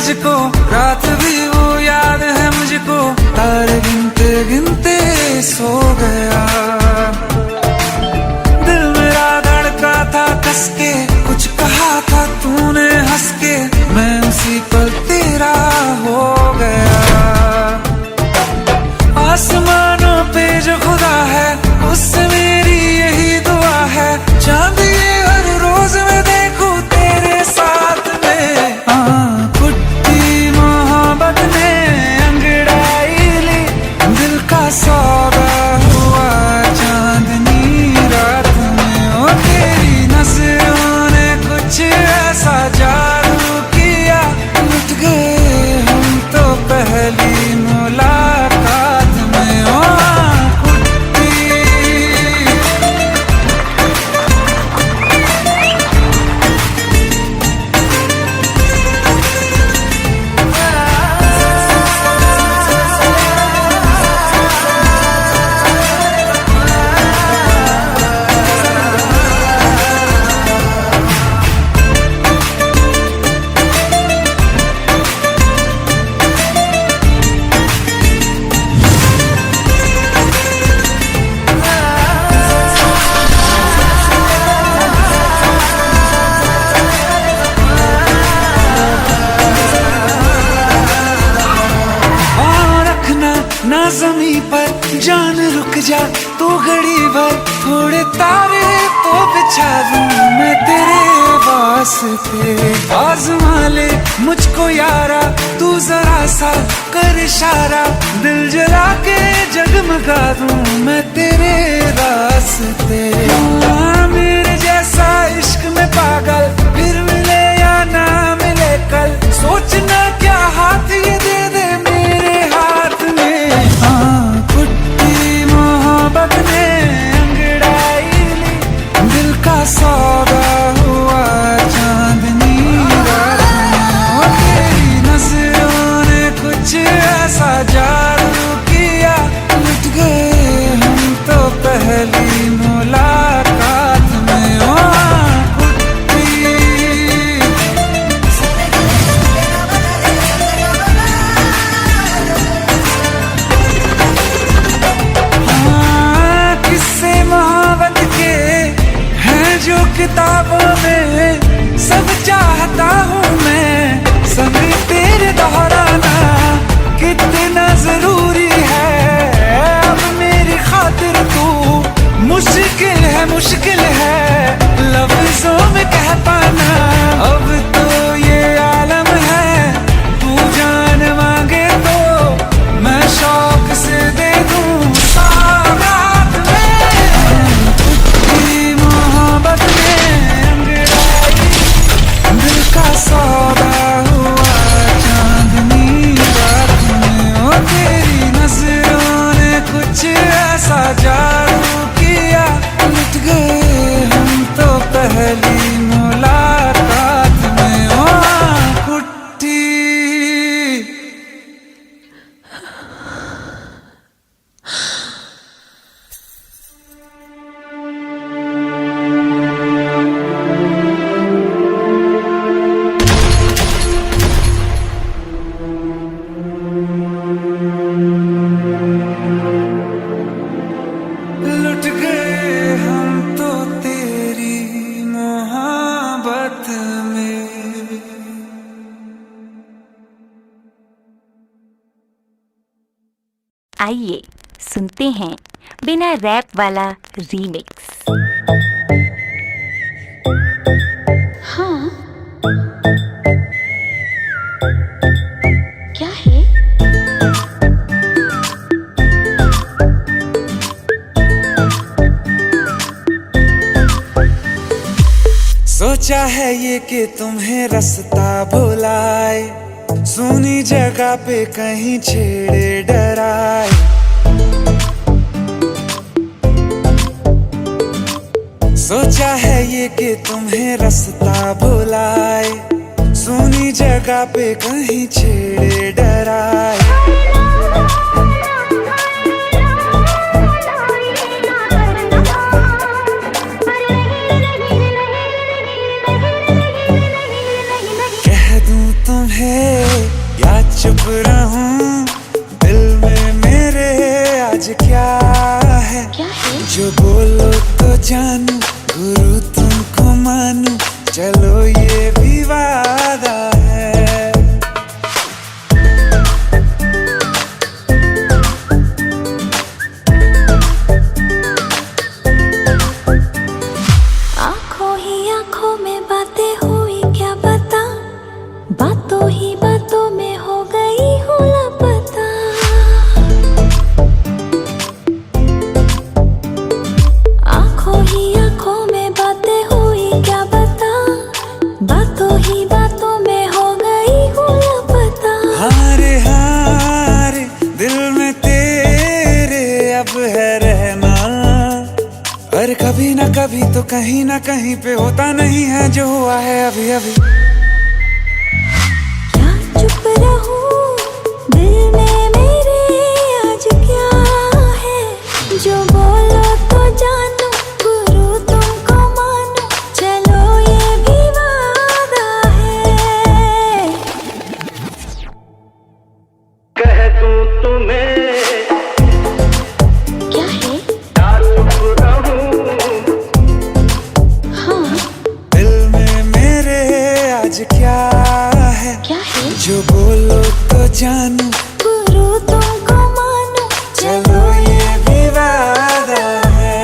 तुझको, रात भी वो याद है मुझको, तारे गिनते गिनते सो गया। दिल मेरा धड़का था कस के, कुछ कहा था तूने हंस के, मैं उसी पल तेरा हो गया। आसमानों पे जो खुदा है, उससे मेरी यही दुआ है, चांद ये हर रोज मैं देखूं तेरे साथ में। कुट्टी मोहब्बत ने अंगड़ाई ली, दिल का सौदा हुआ चांदनी रात में। ओ तेरी नजरों ने कुछ ऐसा जादू किया, लुट गए हम तो पहली मुलाकात में। ओ ना ज़मीं पर जान रुक जा तू घड़ी भर, थोड़े तारे तो बिछा दूं मैं तेरे वास्ते। आज़मा ले मुझको यारा, तू जरा सा कर इशारा, दिल जला के जगमगा दूं मैं तेरे रास्ते। मेरे जैसा इश्क में पागल फिर मिले या ना मिले कल, सोचना क्या हाथ ये दे दे मेरे हाथ में। कुट्टी मोहब्बत ने अंगड़ाई ली, दिल का सौदा हुआ चांदनी रात में। ओ तेरी नजरों ने कुछ ऐसा जादू किया, लुट गए हम तो पहली मुलाकात में। ओ किताबों में सब चाहता हूँ मैं, संग तेरे दोहराना कितना जरूरी है। अब मेरी खातिर तू मुश्किल है लफ्जों में कह पाना। अब तो ये आलम है, तू जान मांगे तो मैं शौक से दे दूँ सौगात में। कुट्टी मोहब्बत का सौदा हुआ चांदनी रात में। ओ तेरी नजरों ने कुछ ऐसा जादू किया, लुट गए हम तो पहली मुलाकात में। ओ कुट्टी आइए सुनते हैं बिना रैप वाला रीमिक्स। हाँ क्या है? सोचा है ये कि तुम्हें रास्ता भुलाए, सुनी जगह पे कहीं छेड़े डराए। सोचा है ये कि तुम्हें रास्ता भुलाए, सुनी जगह पे कहीं छेड़े डराए। कह दूं तुम्हें जो बोलो तो जानू, गुरु तुमको मानू, चलो ये भी वादा है। आंखों ही आंखों में बातें हुई क्या बता, बातों ही बातों में हो गई हूँ लापता। आंखों ही आंखों में बातें हुई क्या बता, बातों ही बातों में हो गई हूँ लापता। हारे दिल में तेरे अब है रहना, और कभी ना कभी तो कहीं ना कहीं पे होता नहीं है जो हुआ है अभी अभी। क्या चुप रहूं दिल में मेरे आज क्या है, जो बोलो तो जानू, गुरु तुमको मानू, चलो ये भी वादा है। कह दूं तुम्हें क्या है? ना चुप रहूं, हाँ दिल में मेरे आज क्या है, क्या है? जो बोलो तो जानू, गुरु तुमको मानू, चलो ये भी वादा है।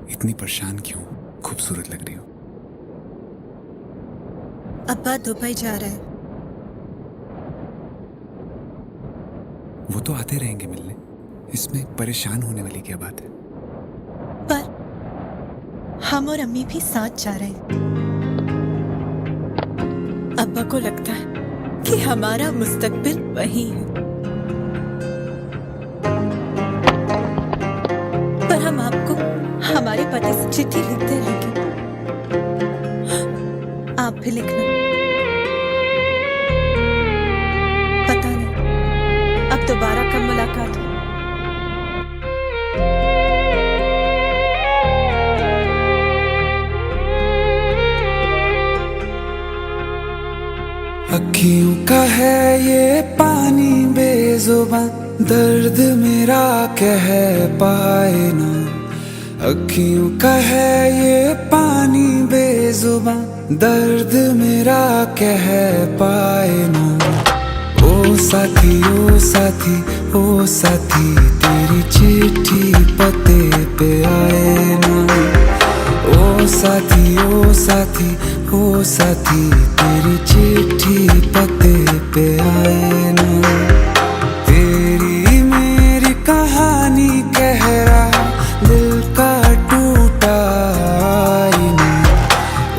इतनी परेशान क्यों? खूबसूरत लग रही हो। अब्बा दुबई जा रहे हैं। वो तो आते रहेंगे मिलने, इसमें परेशान होने वाली क्या बात है? पर हम और अम्मी भी साथ जा रहे हैं। अब्बा को लगता है कि हमारा मुस्तकबिल वही है, पर हम आपको हमारे पते से चिट्ठी लिखते रहेंगे। आप भी लिखना। पता नहीं अब दोबारा कब मुलाकात हो। अखियों का है ये पानी बेजुबां, दर्द मेरा कह पाए ना। अखियों का है ये पानी बेजुबां, दर्द मेरा कह पाए ना। ओ साथी ओ साथी ओ साथी, तेरी चिट्ठी पते पे आए ना। ओ साथी ओ साथी ओ साथी, तेरी चिट्ठी पते पे आए ना। तेरी मेरी कहानी कह रहा दिल का टूटा आईना।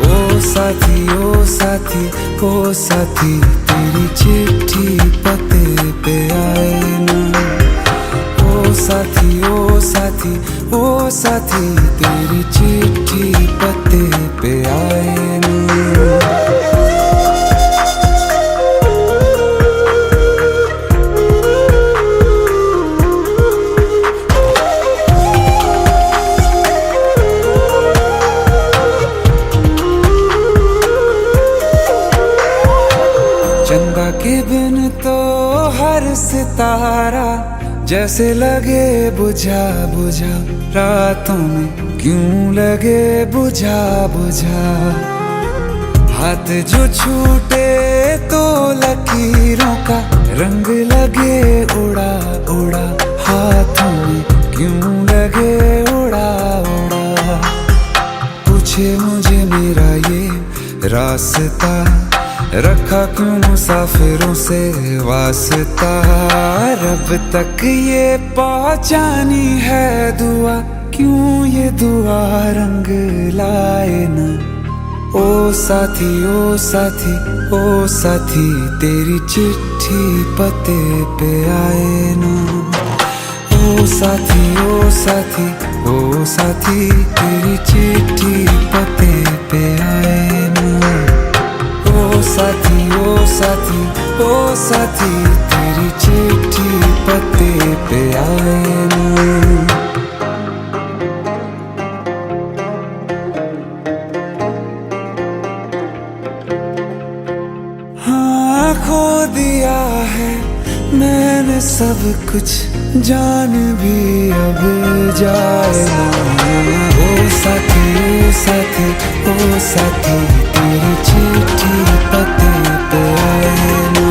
ओ साथी ओ साथी ओ साथी, तेरी चिट्ठी पते पे आए ना। ओ साथी ओ साथी ओ साथी, तेरी चिट्ठी पते पे आए ना। चंदा के बिन तो हर सितारा जैसे लगे बुझा बुझा, रातों में क्यों लगे बुझा बुझा। हाथ जो छूटे तो लकीरों का रंग लगे उड़ा उड़ा, हाथों में क्यों लगे उड़ा उड़ा। पूछे मुझे मेरा ये रास्ता, रखा क्यों मुसाफिरों से वास्ता, रब तक ये पहुंचानी है दुआ, क्यों ये दुआ रंग लाए न। ओ साथी ओ साथी ओ साथी, तेरी चिट्ठी पते पे आए ना। ओ साथी ओ साथी ओ साथी, तेरी चिट्ठी पते पे आए ना। ओ साथी ओ साथी ओ साथी, तेरी चिट्ठी पते पे आए ना। हाँ खो दिया है मैंने सब कुछ, जान भी अब जाए ना। ओ साथी ओ साथी ओ साथी, तेरी चिट्ठी पते पे आए ना।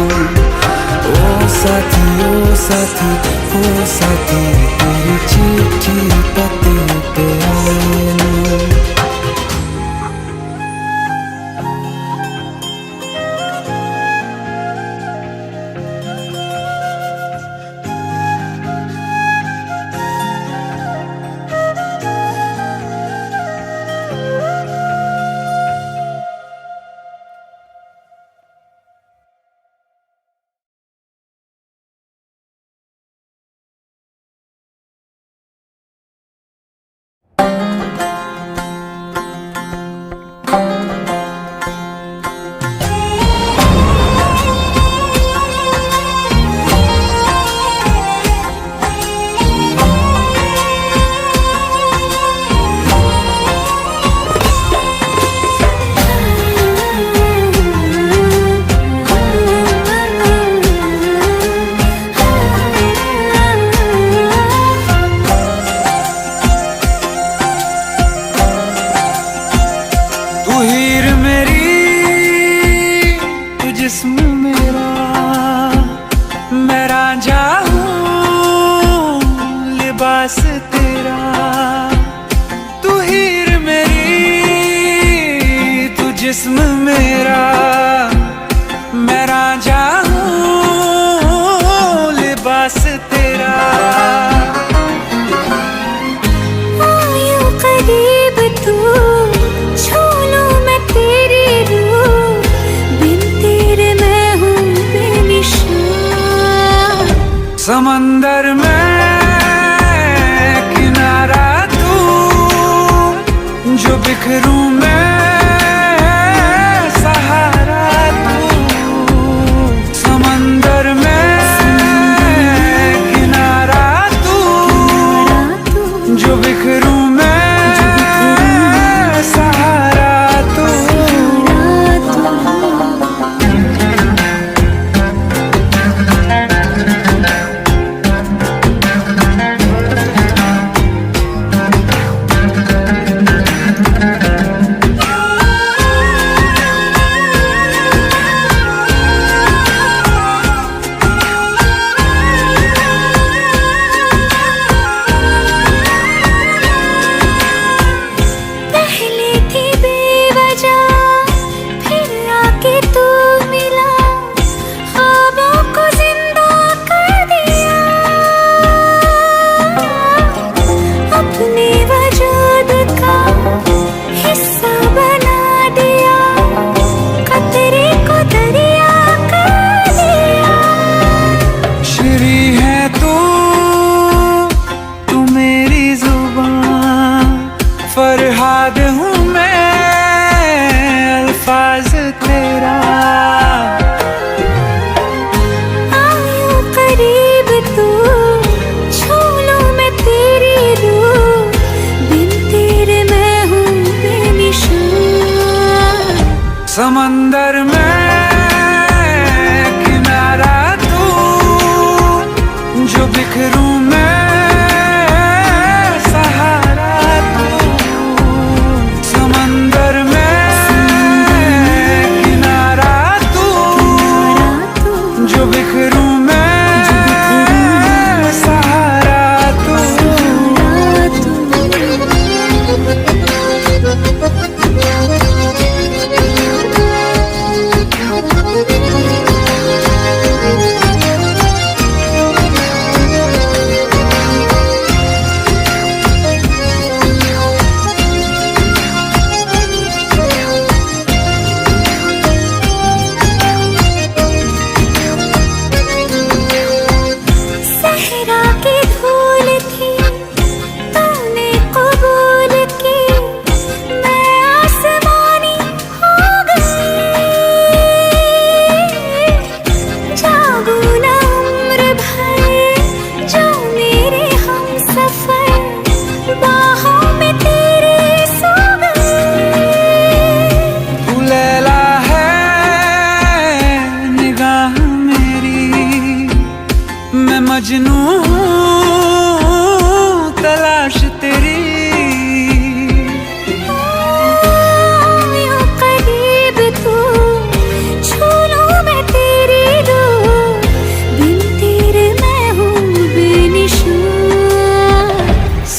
ओ साथी ओ साथी ओ साथी, तेरी चिट्ठी पते पे आए ना। जिस्म मेरा, मैं रांझा हूँ लिबास तेरा। तू हीर मेरी, तू जिस्म मेरा, मैं रांझा हूँ लिबास तेरा। आयो करीब तू, छू लूं मैं तेरी रूह, बिन तेरे मैं हूँ बेनिशान। समंदर में किनारा तू, जो बिखरूं मैं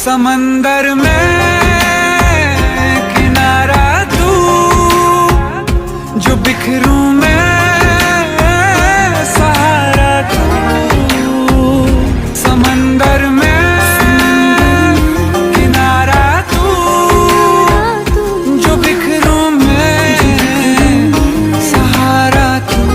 समंदर में किनारा तू, जो बिखरूं मैं सहारा तू। समंदर में किनारा तू, जो बिखरूं मैं सहारा तू।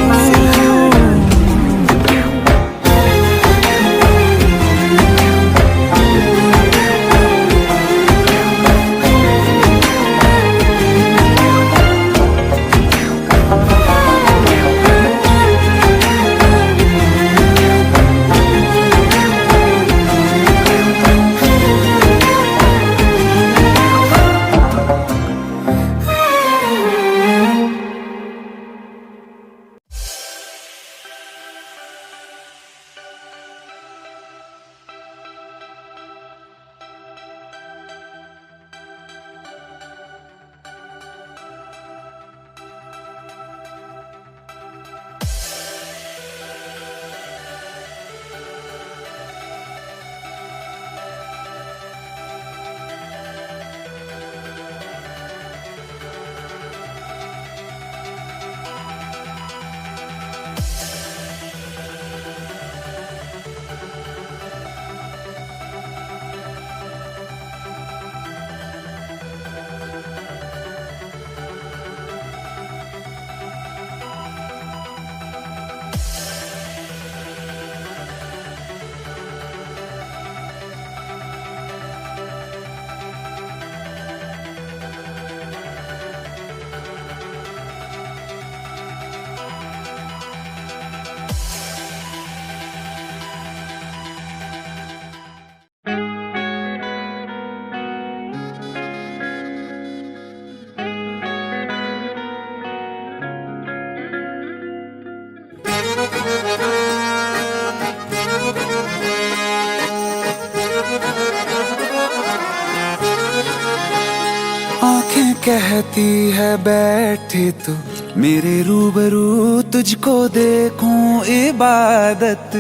आंखें कहती है बैठे तू मेरे रूबरू, तुझको देखूं इबादत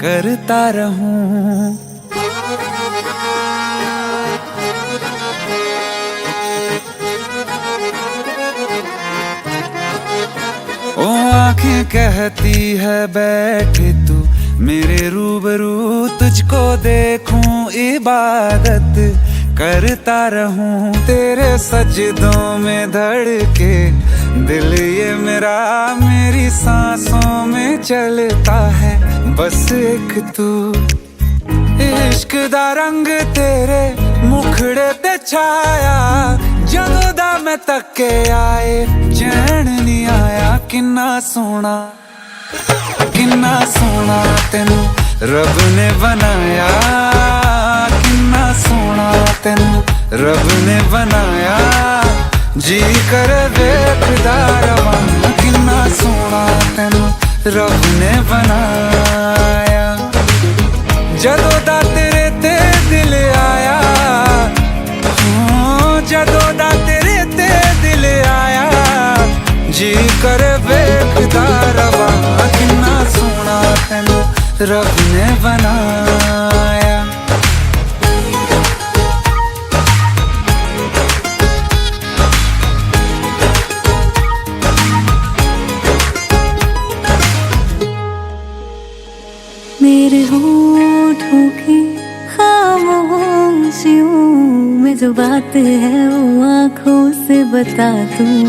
करता रहूं। ओ आंखें कहती है बैठे तू मेरे रूबरू, तुझको देखूं इबादत करता रहूं। तेरे सजदों में धड़के दिल ये मेरा, मेरी सांसों में चलता है बस एक तू। इश्क दा रंग तेरे मुखड़े ते छाया, जदों दा मैं तके आए चैन नहीं आया। किन्ना सोना तेनू रब ने बनाया, किन्ना सोना तेनू रब ने बनाया। जी कर वेखदा रवां, किन्ना सोना तेनू रब ने बनाया। जदों दा तेरे ते दिल आया, जदों दा तेरे ते दिल आया। जी कर वेखदा रवां, किन्ना सोना तेनू रब ने बनाया। मेरे होठों की खामोशियों में जो बात है वो आँखों से बता दूं।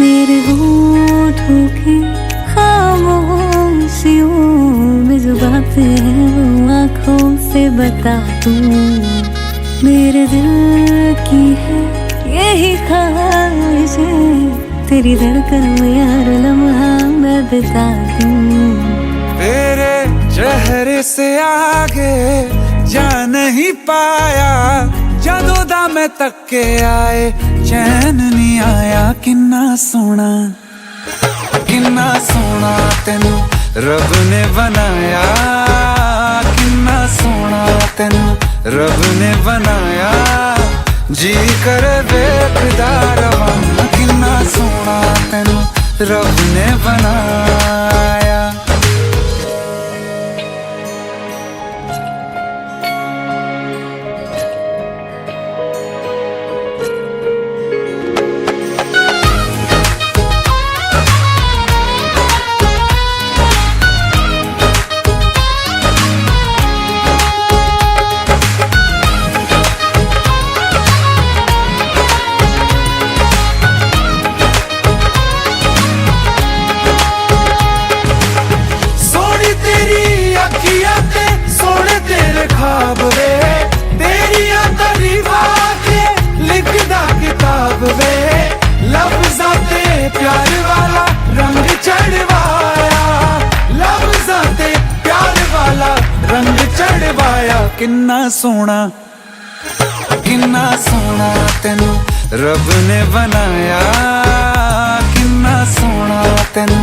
मेरे होठों की खामोशियों में जो बात है वो आँखों से बता दूं। मेरे दिल की है यही ख्वाहिश है, तेरी धड़कन में यार लम्हा मैं बिता दूं। तेरे चेहरे से आगे जा नहीं पाया, जदों दा मैं तके आए चैन नहीं आया। किन्ना सोना तेनू रब ने बनाया, किन्ना सोना तेनू रब ने बनाया। जी कर वेखदा रवां, किन्ना सोना तेनू रब ने बनाया। किन्ना सोना तेनू रब ने बनाया, किन्ना सोना तेनू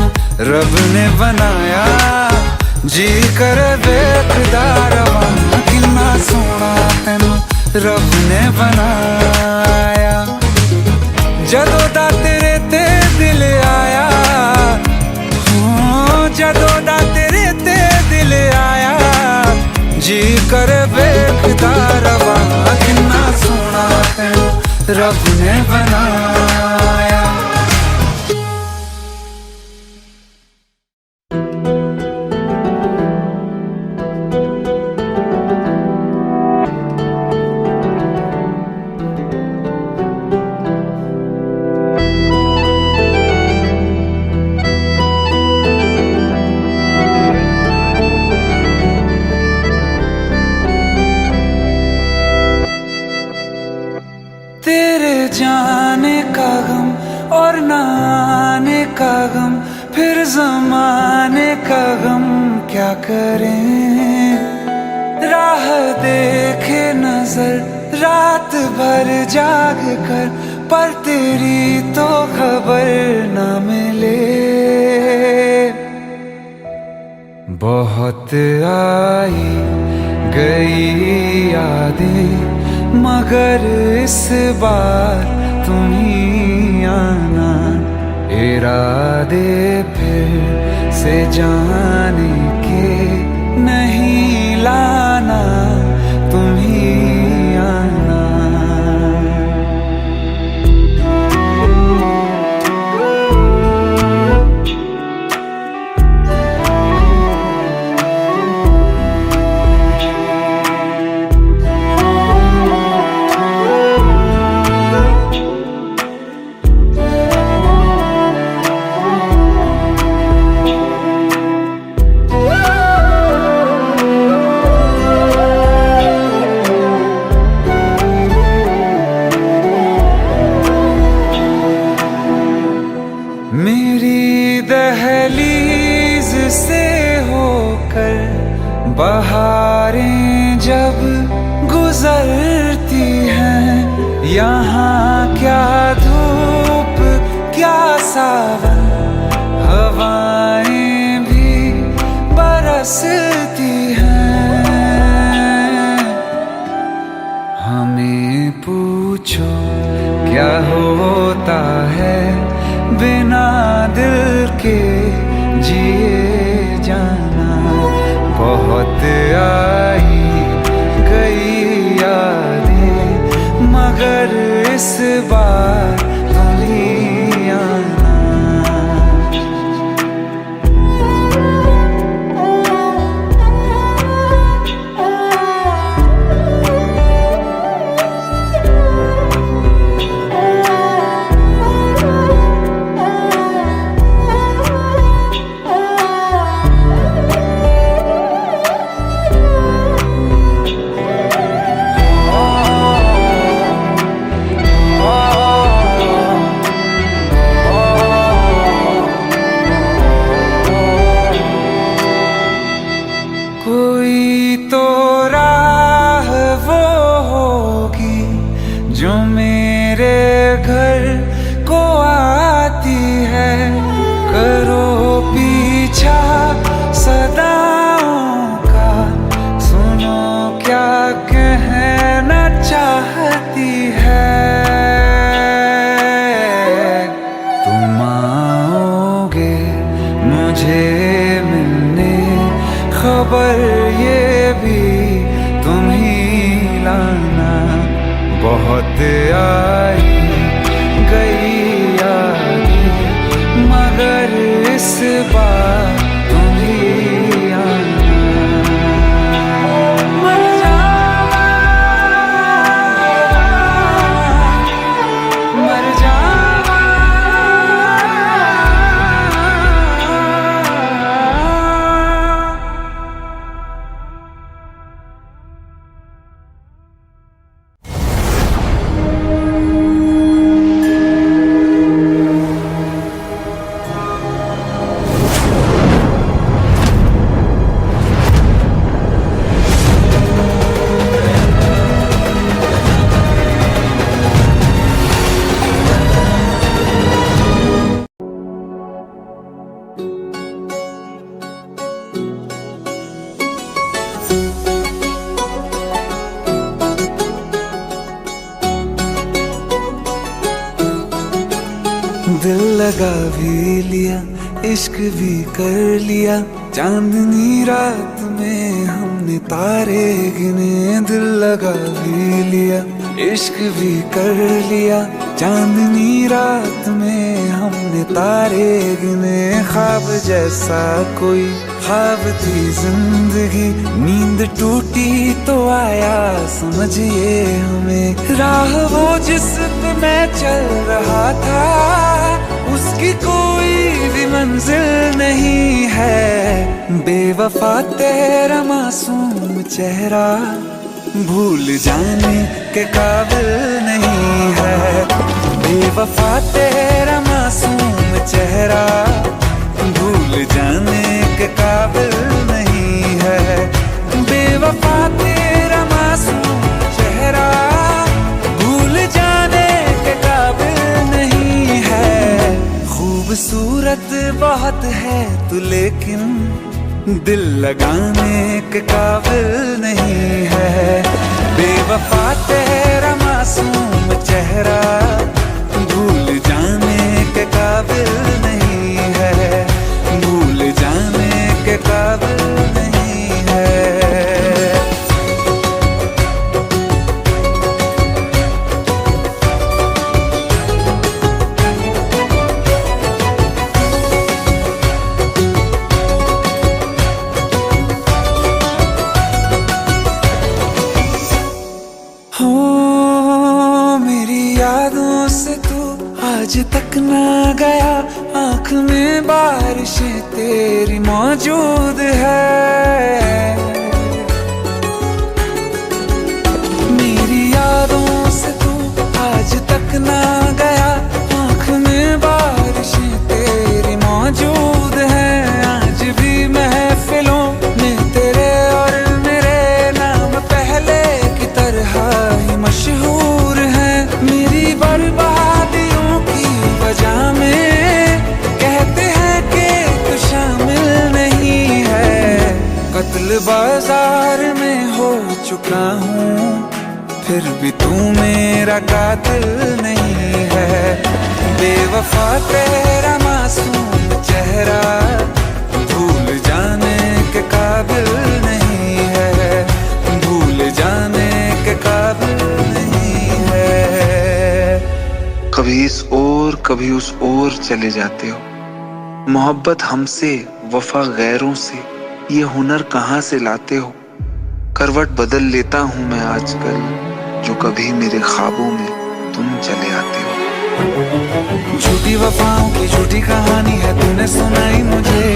रब ने बनाया, जी कर वेखदा रवां, किन्ना सोना तेनू रब ने बनाया। जदों दा तेरे ते दिल आया, जदों दा तेरे ते दिल आया, जी कर वेखदा रवां, किन्ना सोना तेनू रब ने बनाया। तेरे जाने का गम और ना आने का गम, फिर ज़माने का गम क्या करें। राह देखे नजर रात भर जाग कर, पर तेरी तो खबर न मिले। बहुत आई गई यादें, मगर इस बार तुम ही आना, इरादे फिर से जाने के नहीं लाना, तुम ही आना। मेरी दहलीज से होकर बहारें जब गुजरती हैं, यहाँ क्या धूप क्या सावन, हवाएं भी बरसती हैं। हमें पूछो क्या होता है बिना दिल के जिए जाना। बहुत आई गई यादें, मगर इस बार तुम ही आना। कोई तो राह वो होगी जो मेरे घर को आती है, करो पीछा सदाओं का, सुनो क्या कहना चाहती है। तुम आओगे मुझे मिलने, खबर ये भी तुम ही लाना। बहुत आई गई यादें, मगर इस बार तुम ही आना। मर जावा, मर जावा। लगा भी लिया, इश्क भी कर लिया। चांदनी रात में हमने तारे गिने, दिल लगा भी लिया, इश्क भी कर लिया। चांदनी रात में हमने तारे गिने, ख्वाब जैसा कोई ख्वाब थी जिंदगी। नींद टूटी तो आया समझिए हमें, राह वो जिस पे मैं चल रहा था उसकी कोई भी मंजिल नहीं है। बेवफा तेरा मासूम चेहरा भूल जाने के काबिल नहीं है। बेवफा तेरा मासूम चेहरा भूल जाने के काबिल नहीं है। बेवफा तेरा मासूम चेहरा भूल जाने के काबिल नहीं है। खूबसूरत बहुत है तू लेकिन दिल लगाने के काबिल नहीं है। बेवफा तेरा मासूम चेहरा भूल जाने के काबिल नहीं है, भूल जाने के काबिल नहीं है। यादों से तू आज तक ना गया, आँख में बारिशें तेरी मौजूद है। मेरी यादों से तू आज तक ना गया, आँख में बारिशें तेरी मौजूद है। आज भी महफिलों में तेरे और मेरे नाम पहले की तरह ही मशहूर है। मेरी बर्बादियों की वजह में कहते हैं कि तू शामिल नहीं है। कत्ल बाजार में हो चुका हूँ फिर भी तू मेरा कातिल नहीं है। बेवफा तेरा मासूम चेहरा भूल जाने के काबिल नहीं है, भूल जाने के काबिल नहीं है। कभी इस ओर कभी उस ओर चले जाते हो, मोहब्बत हमसे वफा गैरों से, ये हुनर कहाँ से लाते हो। करवट बदल लेता हूँ मैं आजकल, जो कभी मेरे ख्वाबों में तुम चले आते हो। झूठी वफाओं की झूठी कहानी है तूने सुनाई मुझे,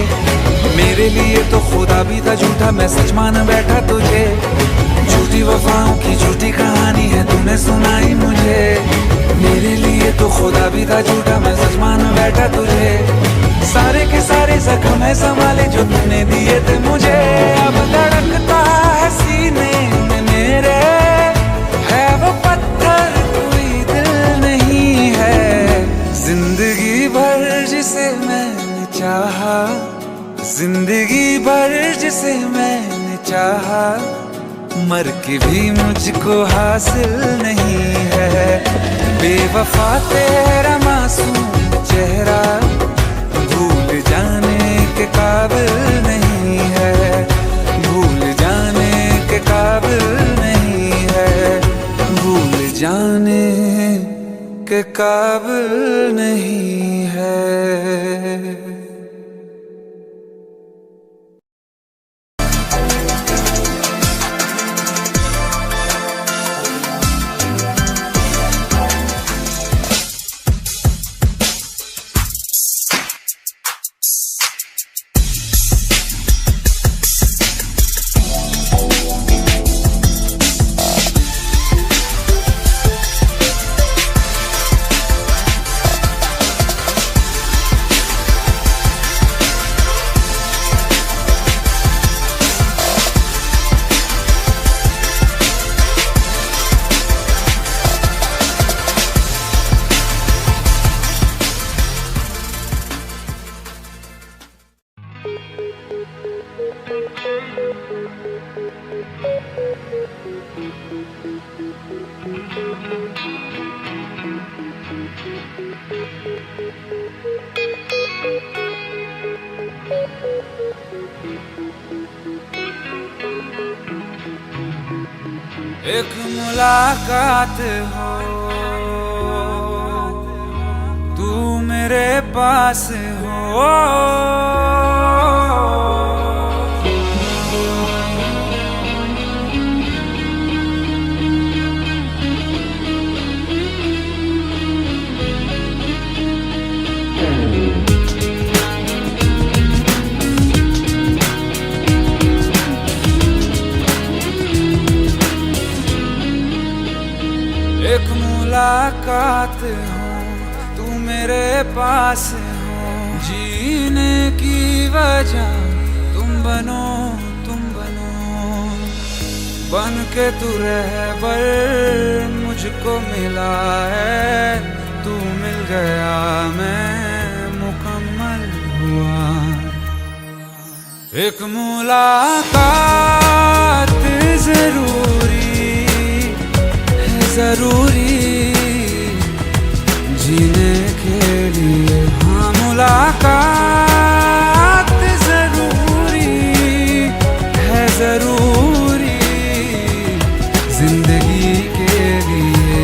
मेरे लिए तो खुदा भी था झूठा, मैं सच मान बैठा तुझे। झूठी वफाओं की झूठी कहानी है तूने सुनाई मुझे, मेरे लिए तो खुदा भी था झूठा, मैं सच मान बैठा तुझे। सारे के सारे जख्म है संभाले जो तूने दिए थे मुझे, अब धड़कता है सीने में मेरे, है वो पत्थर कोई दिल नहीं है। जिंदगी भर जिसे मैंने चाहा, जिंदगी भर जिसे मैंने चाहा, मर के भी मुझको हासिल नहीं है। बेवफा तेरा मासूम चेहरा भूल जाने के काबिल नहीं है, भूल जाने के काबिल नहीं है, भूल जाने के काबिल नहीं है। एक मुलाकात हो, तू मेरे पास हो। एक मुलाकात हो, तू मेरे पास हो। जीने की वजह तुम बनो, तुम बनो। बन के तू रहबर मुझको मिला है, तू मिल गया मैं मुकम्मल हुआ। एक मुलाकात जरूरी, जरूरी जीने के लिए। हाँ मुलाकात जरूरी है, जरूरी जिंदगी के लिए।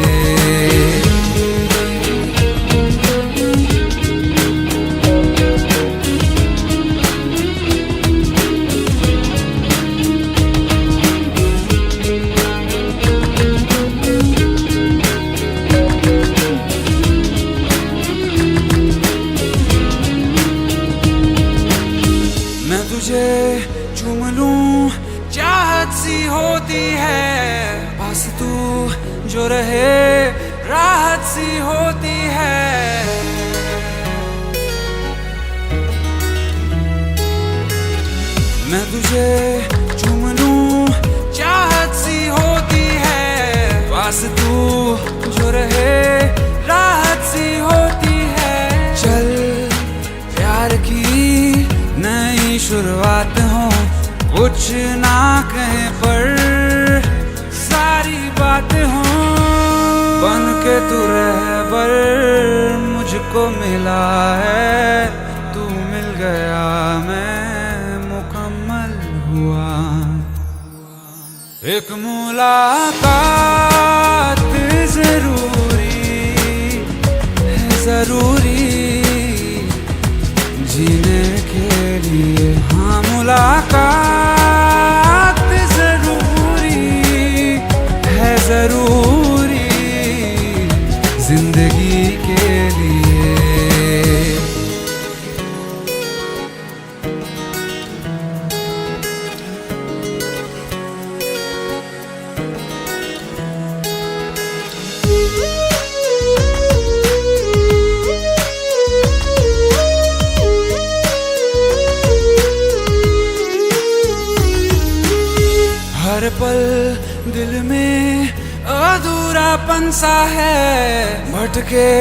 तुझे चूम लूं चाहत सी होती है, पास तू जो रहे राहत सी होती है। मैं तुझे चूम लूं चाहत सी होती है, पास तू जो रहे राहत सी होती है। चल प्यार की नई शुरुआत हो, कुछ ना कहे पर सारी बात हो। बन के तू रहबर मुझको मिला है, तू मिल गया मैं मुकम्मल हुआ। एक मुलाकात जरूरी है, जरूरी जीने के लिए। हाँ मुलाकात जरूरी है, जरूरी जिंदगी के लिए। हर पल दिल में अधूरापन सा है, भटके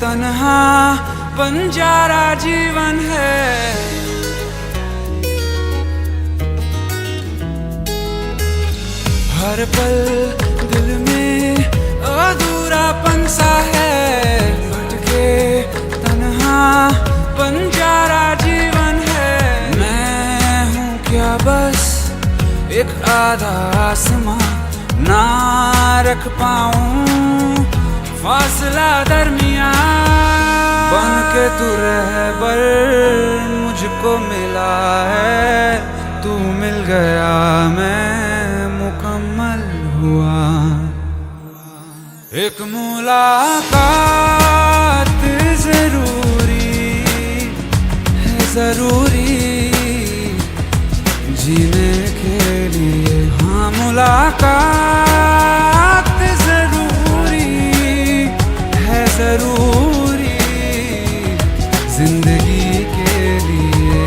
तन्हा बंजारा जीवन है। हर पल दिल में अधूरापन सा है, भटके तन्हा बंजारा जीवन है। मैं हूँ क्या बस एक आधा आसमां, ना रख पाऊं फासला दरमियां। बन के तू रहबर मुझको मिला है, तू मिल गया मैं मुकम्मल हुआ। एक मुलाकात जरूरी है, जरूरी जीने के लिए। हाँ मुलाकात जरूरी है, जरूरी जिंदगी के लिए।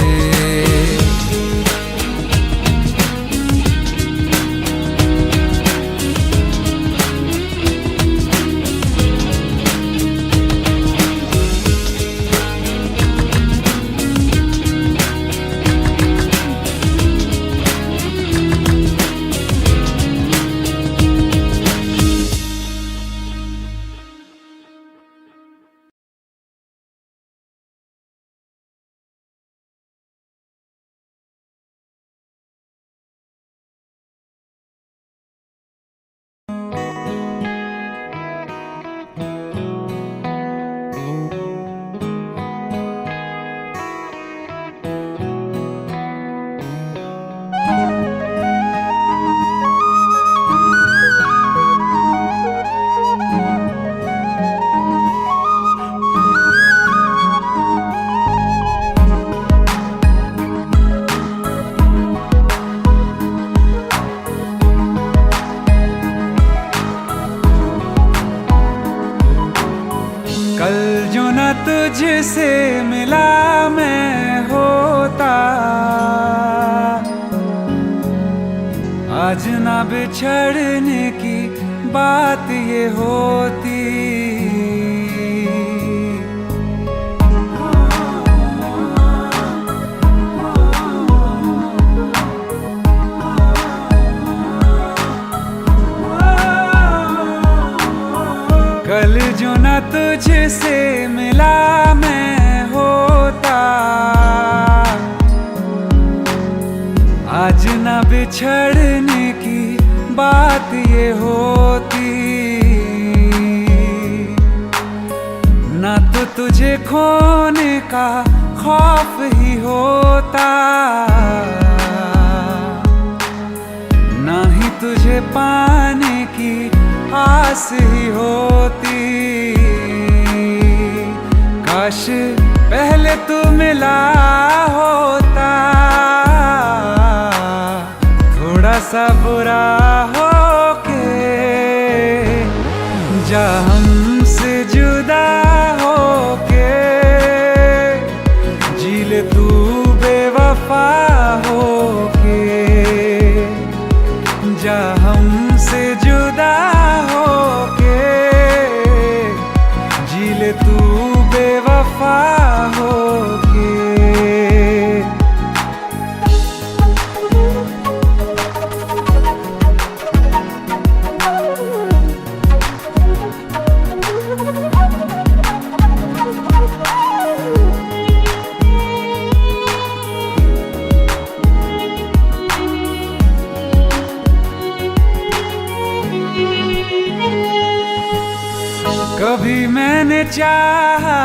तुझसे मिला मैं होता, आज ना बिछड़ने की बात ये होती। कल जो ना तुझसे मिला मैं होता, आज ना बिछड़ने की बात ये होती। ना तो तुझे खोने का खौफ ही होता, ना ही तुझे पाने की आस ही होती। काश पहले तू मिला होता, थोड़ा सा बुरा हो के जा हमसे जुदा हो के, जी ले तू बेवफा हो के, जा हमसे जुदा हो के, जी ले तू बेवफा हो के। कभी मैंने चाहा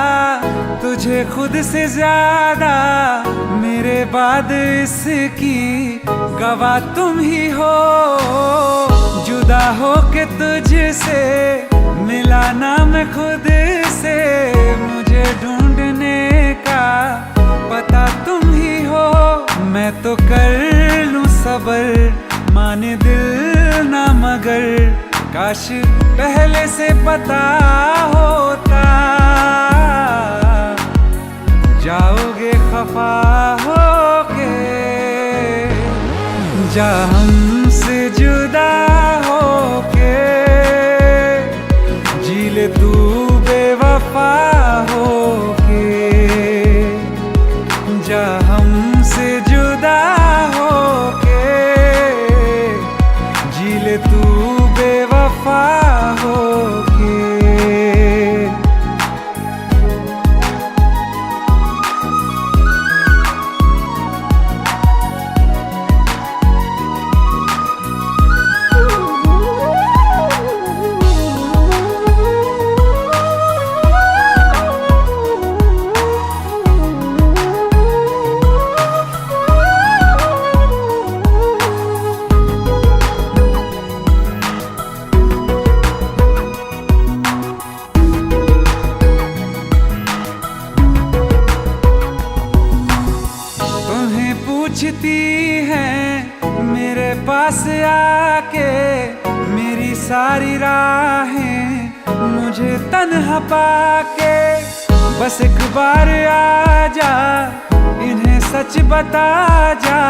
तुझे खुद से ज्यादा, मेरे बाद इसकी गवाह तुम ही हो। जुदा हो के तुझसे मिला ना मैं खुद से, मुझे ढूंढने का पता तुम ही हो। मैं तो कर लूं सबर, माने दिल ना मगर, काश पहले से पता होता। जाओगे खफा होके, जा हमसे जुदा होके, जी ले तू बेवफा होके, जा हमसे जुदा होके, जी ले तू बेवफा होके। पूछती हैं मेरे पास आके, मेरी सारी राहें मुझे तन्हा पाके। बस एक बार आ जा, इन्हें सच बता जा,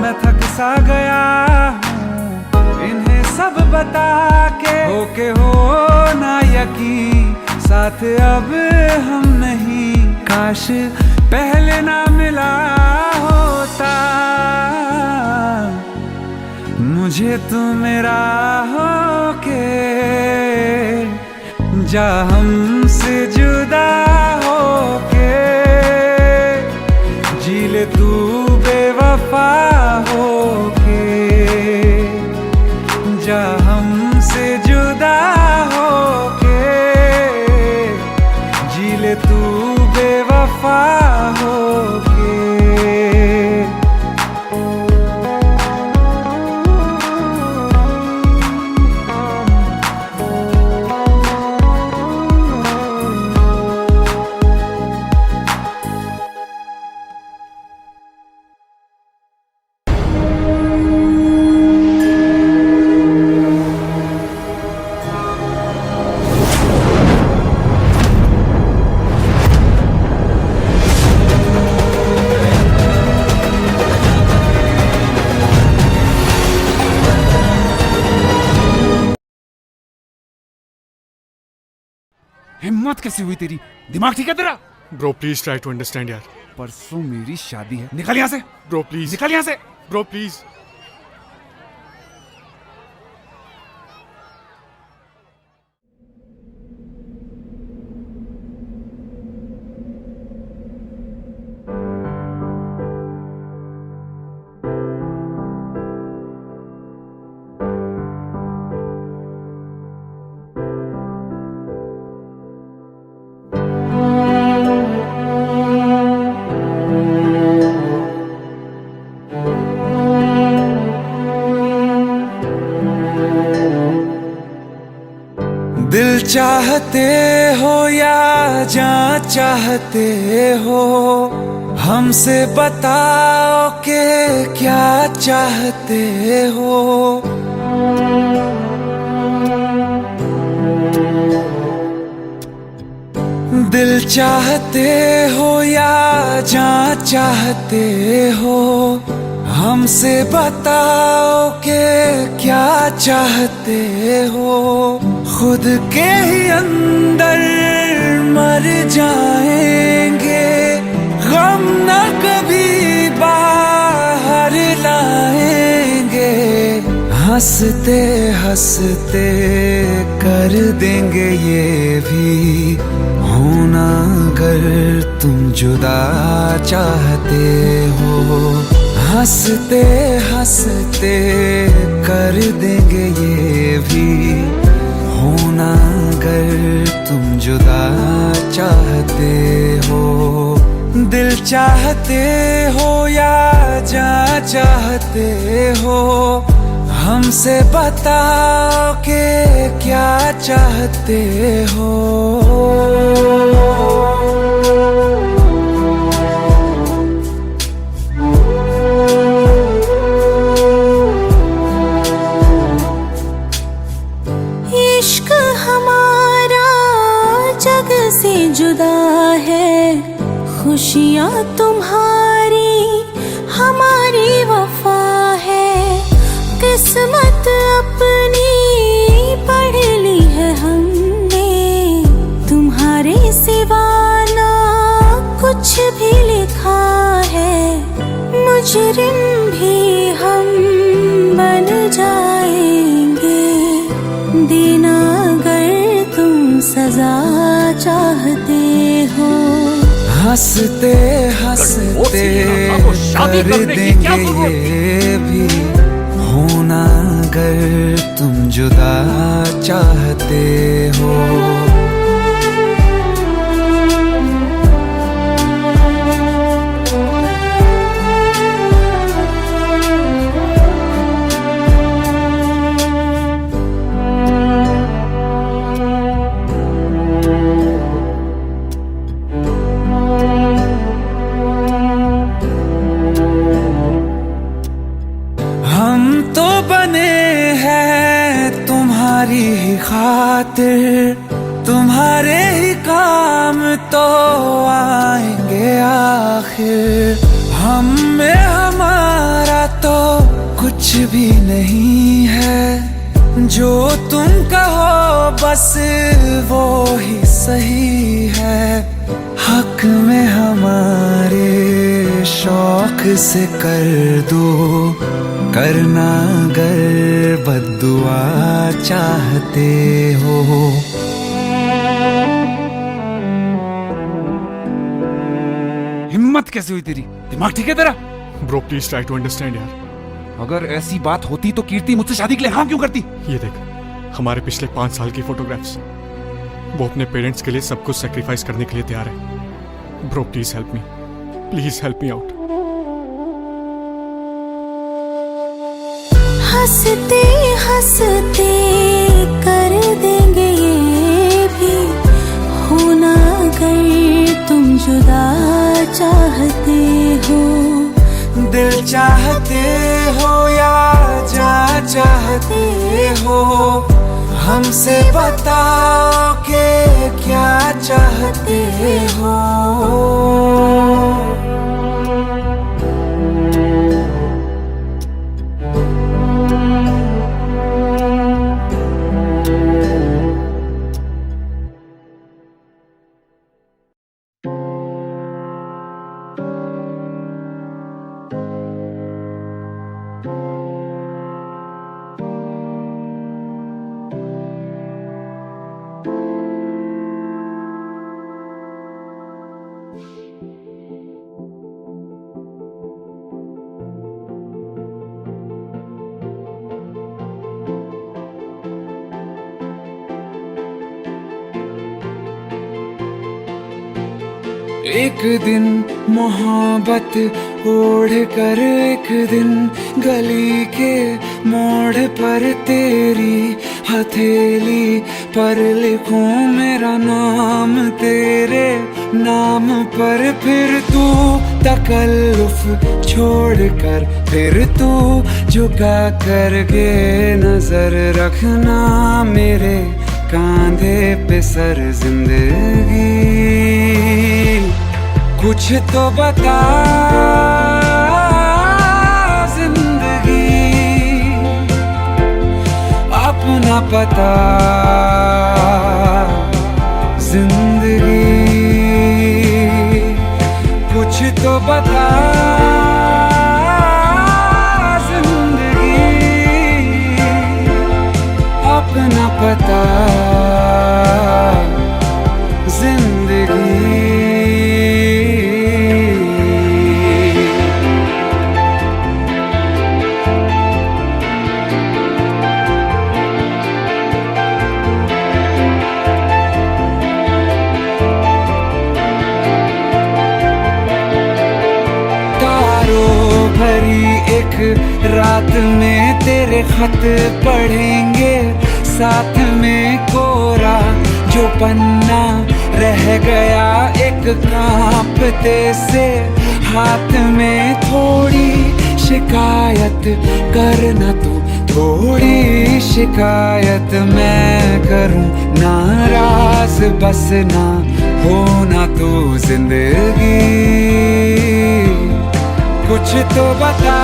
मैं थक सा गया हूँ इन्हें सब बता के। होके हो ना यकीन, साथ अब हम नहीं, काश पहले ना मिला होता। मुझे तू मेरा होके, जा हमसे जुदा होके, जी ले तू बेवफा होके, जा हमसे जुदा होके, जी ले तू बेवफा होके। हिम्मत कैसे हुई तेरी? दिमाग ठीक है तेरा? Bro please try to understand यार। परसों मेरी शादी है, निकल यहाँ से। ब्रो प्लीज, निकल यहाँ से। Bro please. दिल चाहते हो या जान चाहते हो, हमसे बताओ कि क्या चाहते हो। दिल चाहते हो या जान चाहते हो, हमसे बताओ कि क्या चाहते हो। खुद के ही अंदर मर जाएंगे, गम न कभी बाहर लाएंगे। हंसते हंसते कर देंगे ये भी होना, अगर तुम जुदा चाहते हो। हंसते हंसते कर देंगे ये भी होना, अगर तुम जुदा चाहते हो। दिल चाहते हो या जान चाहते हो, हमसे बताओ कि क्या चाहते हो। इश्क हमारा जग से जुदा है, खुशियाँ तुम्हारी हमारी वफा है। किस्मत अपनी पढ़ ली है हमने, तुम्हारे सिवा ना कुछ भी लिखा है। मुजरिम भी हम बन जाएंगे, देना अगर तुम सजा चाहते हो। हंसते हंसते कर देंगे ये भी होना, अगर तुम जुदा चाहते हो। हम तो बने हैं तुम्हारी ही खातिर, तुम्हारे ही काम तो आएंगे आखिर। हम में हमारा तो कुछ भी नहीं है, जो तुम कहो बस वो ही सही है। हक में हमारे शौक से कर दो, करना अगर बद्दुआ चाहते हो। हिम्मत कैसे हुई तेरी? दिमाग ठीक है तेरा? Bro please try to understand यार। अगर ऐसी बात होती तो कीर्ति मुझसे शादी के लिए हाँ क्यों करती? ये देख, हमारे पिछले 5 साल की फोटोग्राफ्स। वो अपने पेरेंट्स के लिए सब कुछ सेक्रीफाइस करने के लिए तैयार है। Bro please help me, please help me out. हंसते हंसते कर देंगे ये भी होना, अगर तुम जुदा चाहते हो। दिल चाहते हो या जान चाहते हो, हमसे बताओ कि क्या चाहते हो। एक दिन मोहब्बत ओढ़ कर एक दिन गली के मोड़ पर तेरी हथेली पर लिखूं मेरा नाम तेरे नाम पर। फिर तू तकल्लुफ छोड़ कर फिर तू झुका करके नजर रखना मेरे कांधे पे सर जिंदगी। कुछ तो बता जिंदगी अपना पता जिंदगी। कुछ तो बता जिंदगी अपना पता जिंदगी। रात में तेरे खत पढ़ेंगे साथ में कोरा जो पन्ना रह गया एक कांपते से हाथ में। थोड़ी शिकायत करना तू थोड़ी शिकायत मैं करूं नाराज बस ना होना तू जिंदगी। कुछ तो बता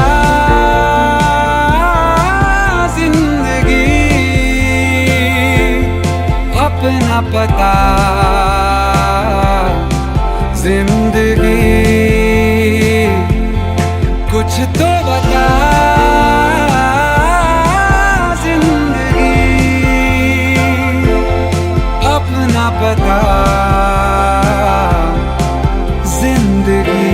जिंदगी अपना पता जिंदगी। कुछ तो बता जिंदगी अपना पता जिंदगी।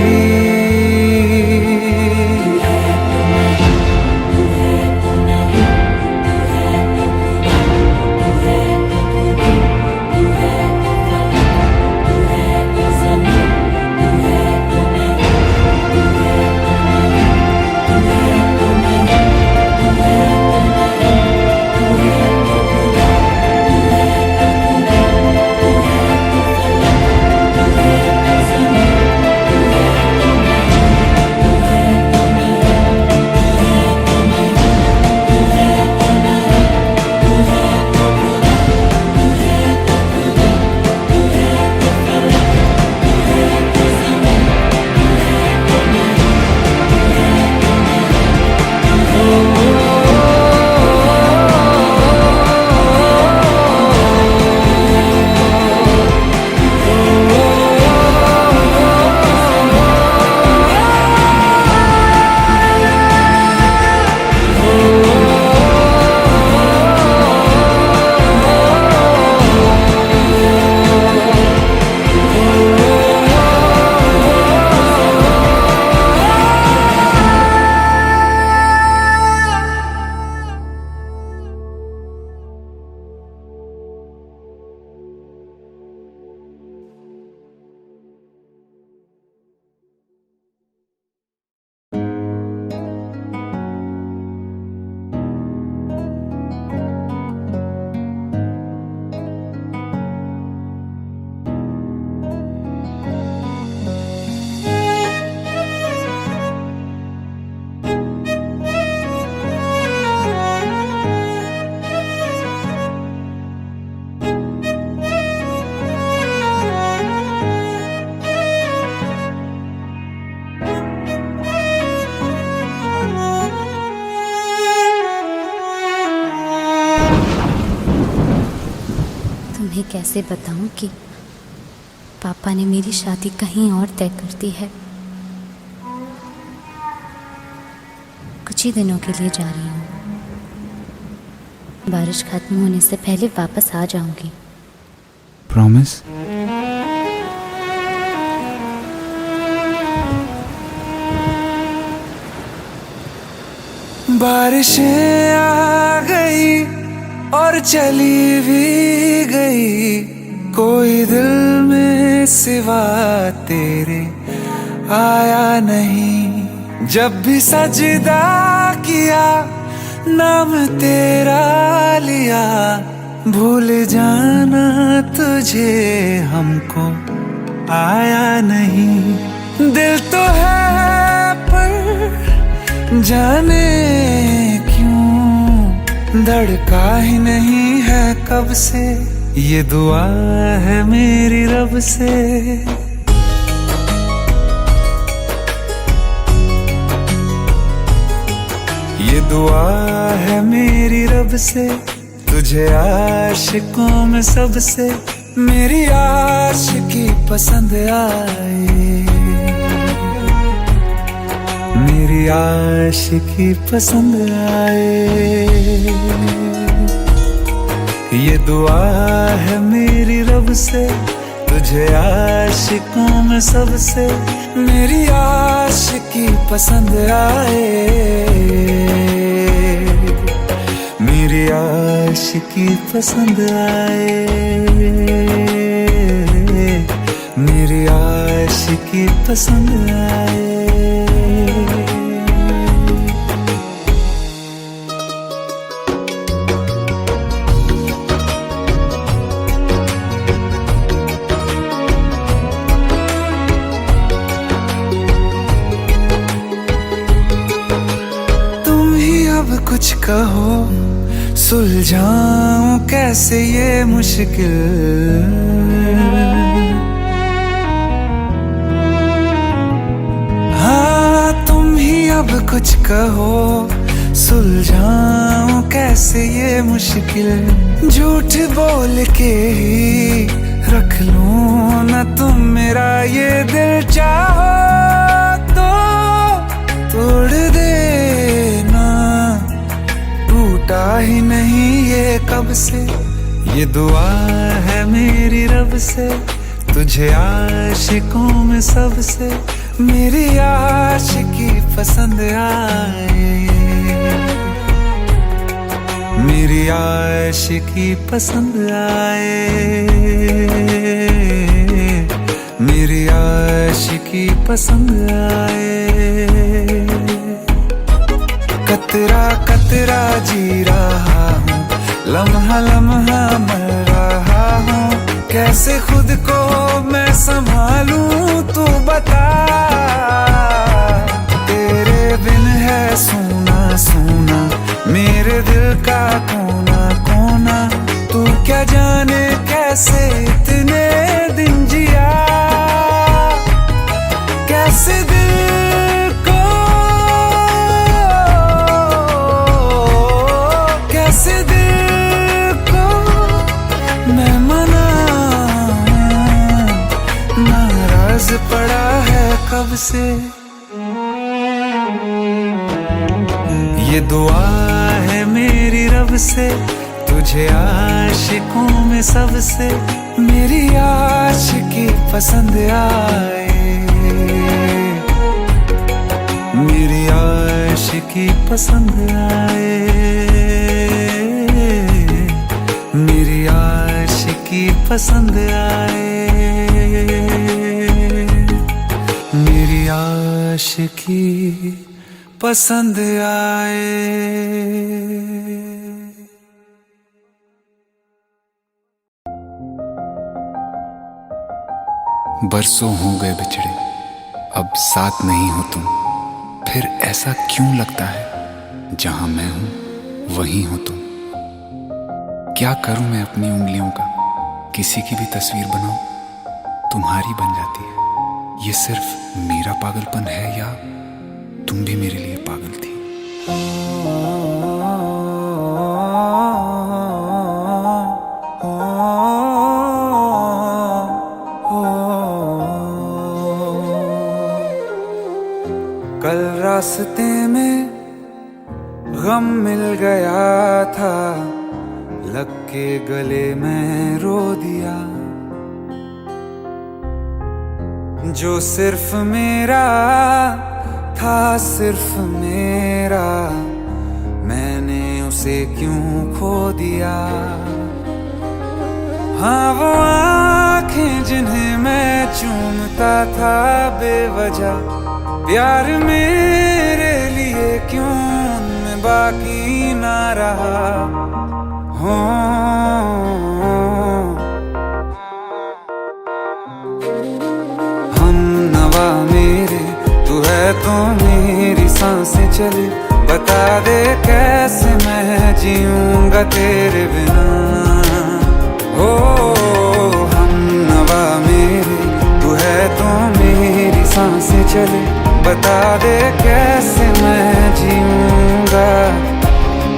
तुम्हें कैसे बताऊं कि पापा ने मेरी शादी कहीं और तय कर दी है। कुछ ही दिनों के लिए जा रही हूँ। बारिश खत्म होने से पहले वापस आ जाऊंगी। प्रॉमिस? बारिशें आ गई और चली भी गई, कोई दिल में सिवा तेरे आया नहीं। जब भी सजदा किया नाम तेरा लिया, भूल जाना तुझे हमको आया नहीं। दिल तो है पर जाने क्यों धड़का ही नहीं है कब से। ये दुआ है मेरी रब से। ये दुआ है मेरी रब से, तुझे आशिकों में सबसे मेरी आशिकी पसंद आए। मेरी आशिकी पसंद आए। ये दुआ है मेरी रब से, तुझे आशिकों में सबसे मेरी आशिकी पसंद आए। मेरी आशिकी पसंद आए। मेरी आशिकी पसंद आए। कुछ कहो सुलझाऊं कैसे ये मुश्किल। हाँ तुम ही अब कुछ कहो सुलझाऊं कैसे ये मुश्किल। झूठ बोल के ही रख लूं ना तुम मेरा ये दिल, चाहो तो तोड़ देना। टूटा ही नहीं ये कब से। ये दुआ है मेरी रब से, तुझे आशिकों में सबसे मेरी आशिकी पसंद आए। मेरी आशिकी पसंद आए। मेरी आशिकी पसंद आए। कतरा कतरा जी रहा हूँ, लम्हा लम्हा मर रहा हूँ। कैसे खुद को मैं संभालूं तू बता। तेरे बिन है सूना सूना मेरे दिल का कोना कोना। तू क्या जाने कैसे इतने दिन जिया। कैसे दिल को कैसे दिल को मैं मनाऊं। नाराज पड़ा है कब से। ये दुआ है मेरी रब से, तुझे आशिकों में सबसे मेरी आशिकी पसंद आए। मेरी आशिकी पसंद आए। मेरी आशिकी पसंद आए। मेरी आशिकी पसंद आए। बरसों हो गए बिछड़े, अब साथ नहीं हो तुम। फिर ऐसा क्यों लगता है जहां मैं हूं वहीं हो तुम। क्या करूं मैं अपनी उंगलियों का, किसी की भी तस्वीर बनाऊं तुम्हारी बन जाती है। ये सिर्फ मेरा पागलपन है या तुम भी मेरे लिए पागल थी। कल रास्ते में गम मिल गया था, लग के गले में रो दिया। जो सिर्फ मेरा था सिर्फ मेरा, मैंने उसे क्यों खो दिया। हाँ वो आंखें जिन्हें मैं चूमता था बेवजह, प्यार मेरे लिए क्यों उनमें बाकी ना रहा हो। हम नवा मेरे तू है तो मेरी सांसें चले, बता दे कैसे मैं जीऊंगा तेरे बिना। हो हम नवा मेरे तू है तो मेरी सांसें चले, बता दे कैसे मैं जीऊंगा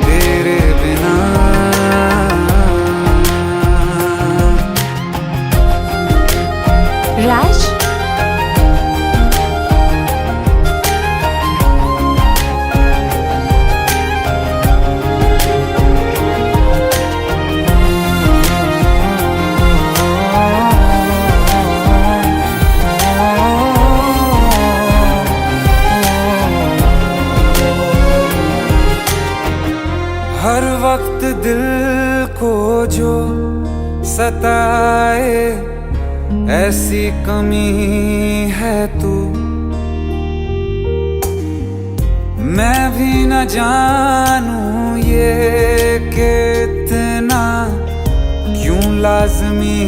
तेरे बिना। राज, हर वक्त दिल को जो सताए ऐसी कमी है तू, मैं भी न जानूं ये कि इतना क्यों लाज़मी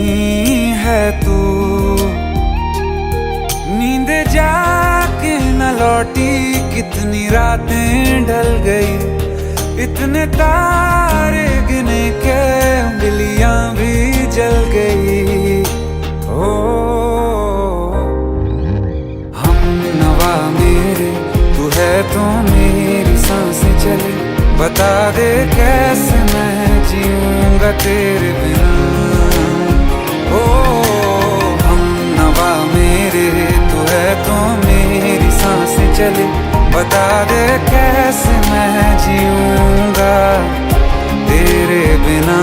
है तू। नींद जाके न लौटी कितनी रातें ढल गई, इतने तारे गिने के उंगलियां भी जल गई। ओ हम नवा मेरे तू है तो मेरी सांसें चले, बता दे कैसे मैं जीऊंगा तेरे बिना। ओ हम नवा मेरे तू है तो मेरी सांसें चले, बता दे कैसे मैं जीऊंगा तेरे बिना।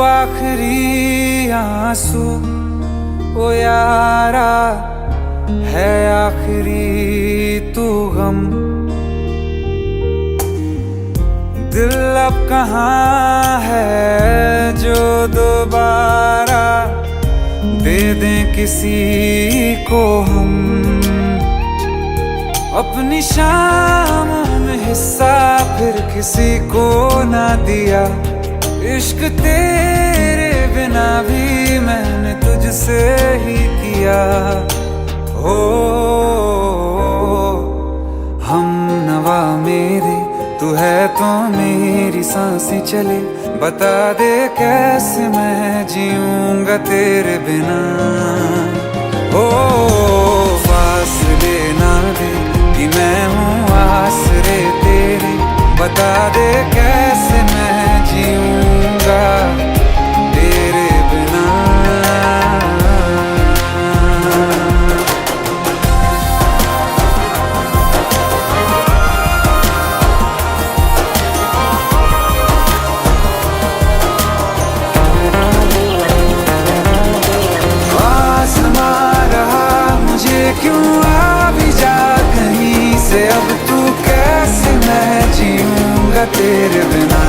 आखिरी आंसू ओ यारा है, आखिरी तू गम। दिल अब कहाँ है जो दोबारा दे दें किसी को हम, अपनी शामों में हिस्सा फिर किसी को ना दिया। इश्क तेरे बिना भी मैंने तुझसे ही किया। हो हम नवा मेरे तू है तो मेरी सांसें चले, बता दे कैसे मैं जीऊंगा तेरे बिना। ओ फासले ना दे कि मैं हूँ आसरे तेरे, बता दे कैसे मैं जीऊंगा तेरे बिना। आसमां रहा मुझे क्यों आ भी जा कहीं से, अब तू कैसे मैं जीऊंगा तेरे बिना।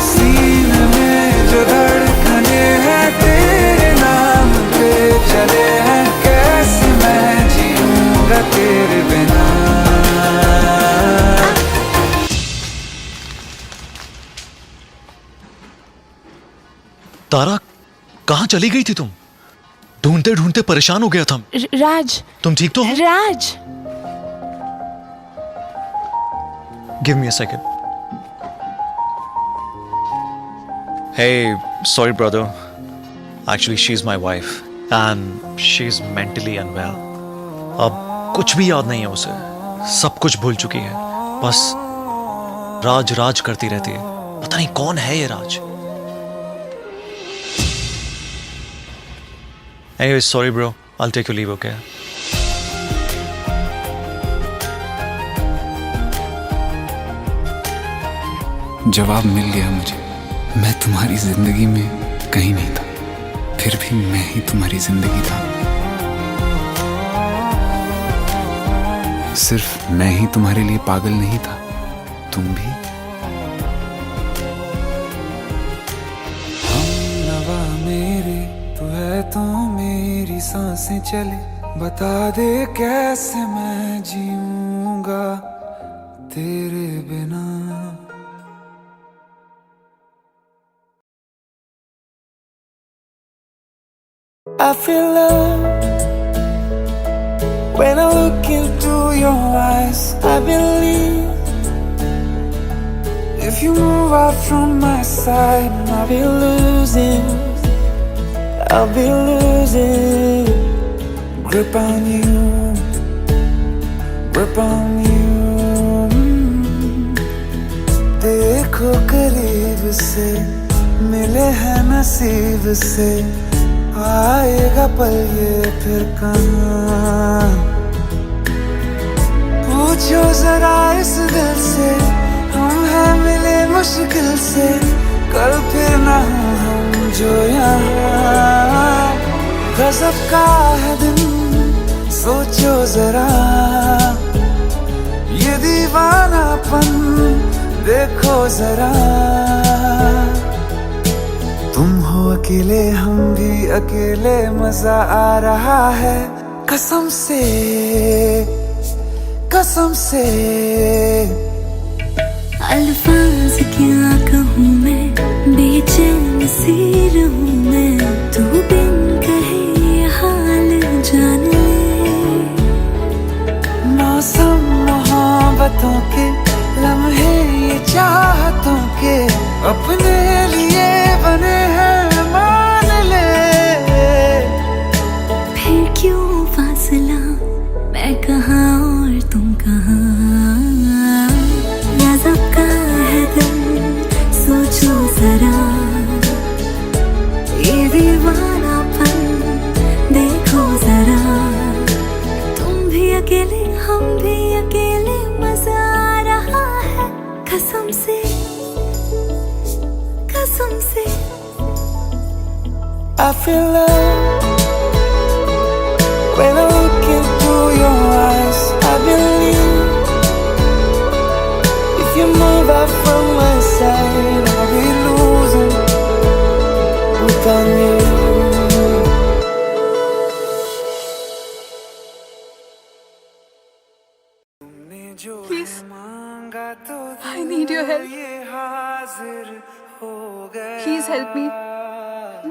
सीने में जो धड़कने हैं तेरे नाम पे चले हैं, कैसे मैं जीऊंगा तेरे बिना। तारा, कहाँ चली गई थी तुम? ढूंढते ढूंढते परेशान हो गया था। राज, तुम ठीक तो हो? राज, Give me a second. Hey, sorry brother. Actually, she's my wife and she's mentally unwell. अब कुछ भी याद नहीं है उसे, सब कुछ भूल चुकी है, बस राज राज करती रहती है। पता नहीं कौन है ये राज। Anyway, sorry bro, I'll take your leave, okay? जवाब मिल गया मुझे। मैं तुम्हारी जिंदगी में कहीं नहीं था, फिर भी मैं ही तुम्हारी जिंदगी था। सिर्फ मैं ही तुम्हारे लिए पागल नहीं था, तुम भी। हमनवा मेरे तू है तो मेरी सांसें चले, बता दे कैसे मैं जीऊंगा तेरे बिना। I feel love when I look into your eyes. I believe if you move out from my side, I'll be losing grip on you, grip on you. देखो करीब से मिले हैं नसीब से, आएगा पल ये फिर कहाँ। पूछो जरा इस दिल से, हम हैं मिले मुश्किल से, कल फिर ना हो हम जो यहाँ। गजब का है दिन सोचो जरा, ये दीवानापन देखो जरा। तुम हो अकेले हम भी अकेले, मजा आ रहा है कसम से, कसम से। अल्फाज क्या कहूँ मैं, बेचैन सी रहूँ मैं, तू बिन कहे ये हाल जान ले। मौसम मोहब्बतों के लम्हे ये चाहतों के, अपने लिए बने हैं मान ले। फिर क्यों फासला, मैं कहाँ और तुम कहाँ। गजब का है दिल सोचो जरा, ये दीवानापन देखो जरा। तुम भी अकेले हम भी अकेले, मजा आ रहा है कसम से, कसम से। I feel love when I look into your eyes. I believe if you move out from my side, I'll be losing without you. Please, I need your help. Please help me.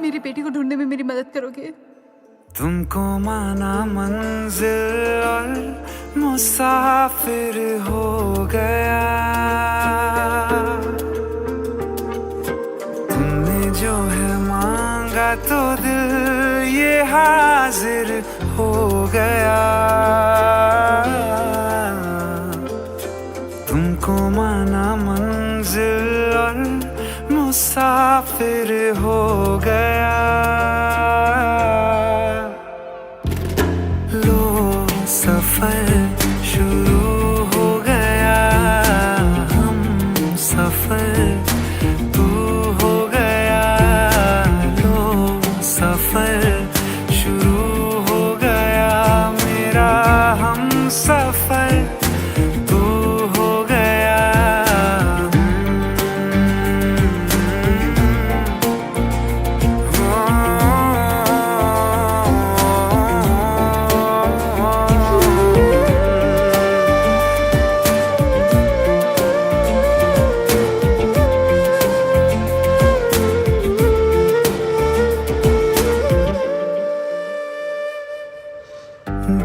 मेरी बेटी को ढूंढने में मेरी मदद करोगे? तुमको माना मंजिल और मुसाफिर हो गया, तुमने जो है मांगा तो दिल ये हाजिर हो गया। तुमको माना मंजिल और मुसाफिर हो गया। लो सफर शुरू हो गया, हम सफर तू हो गया। लो सफर शुरू हो गया, मेरा हम सफर तू हो गया।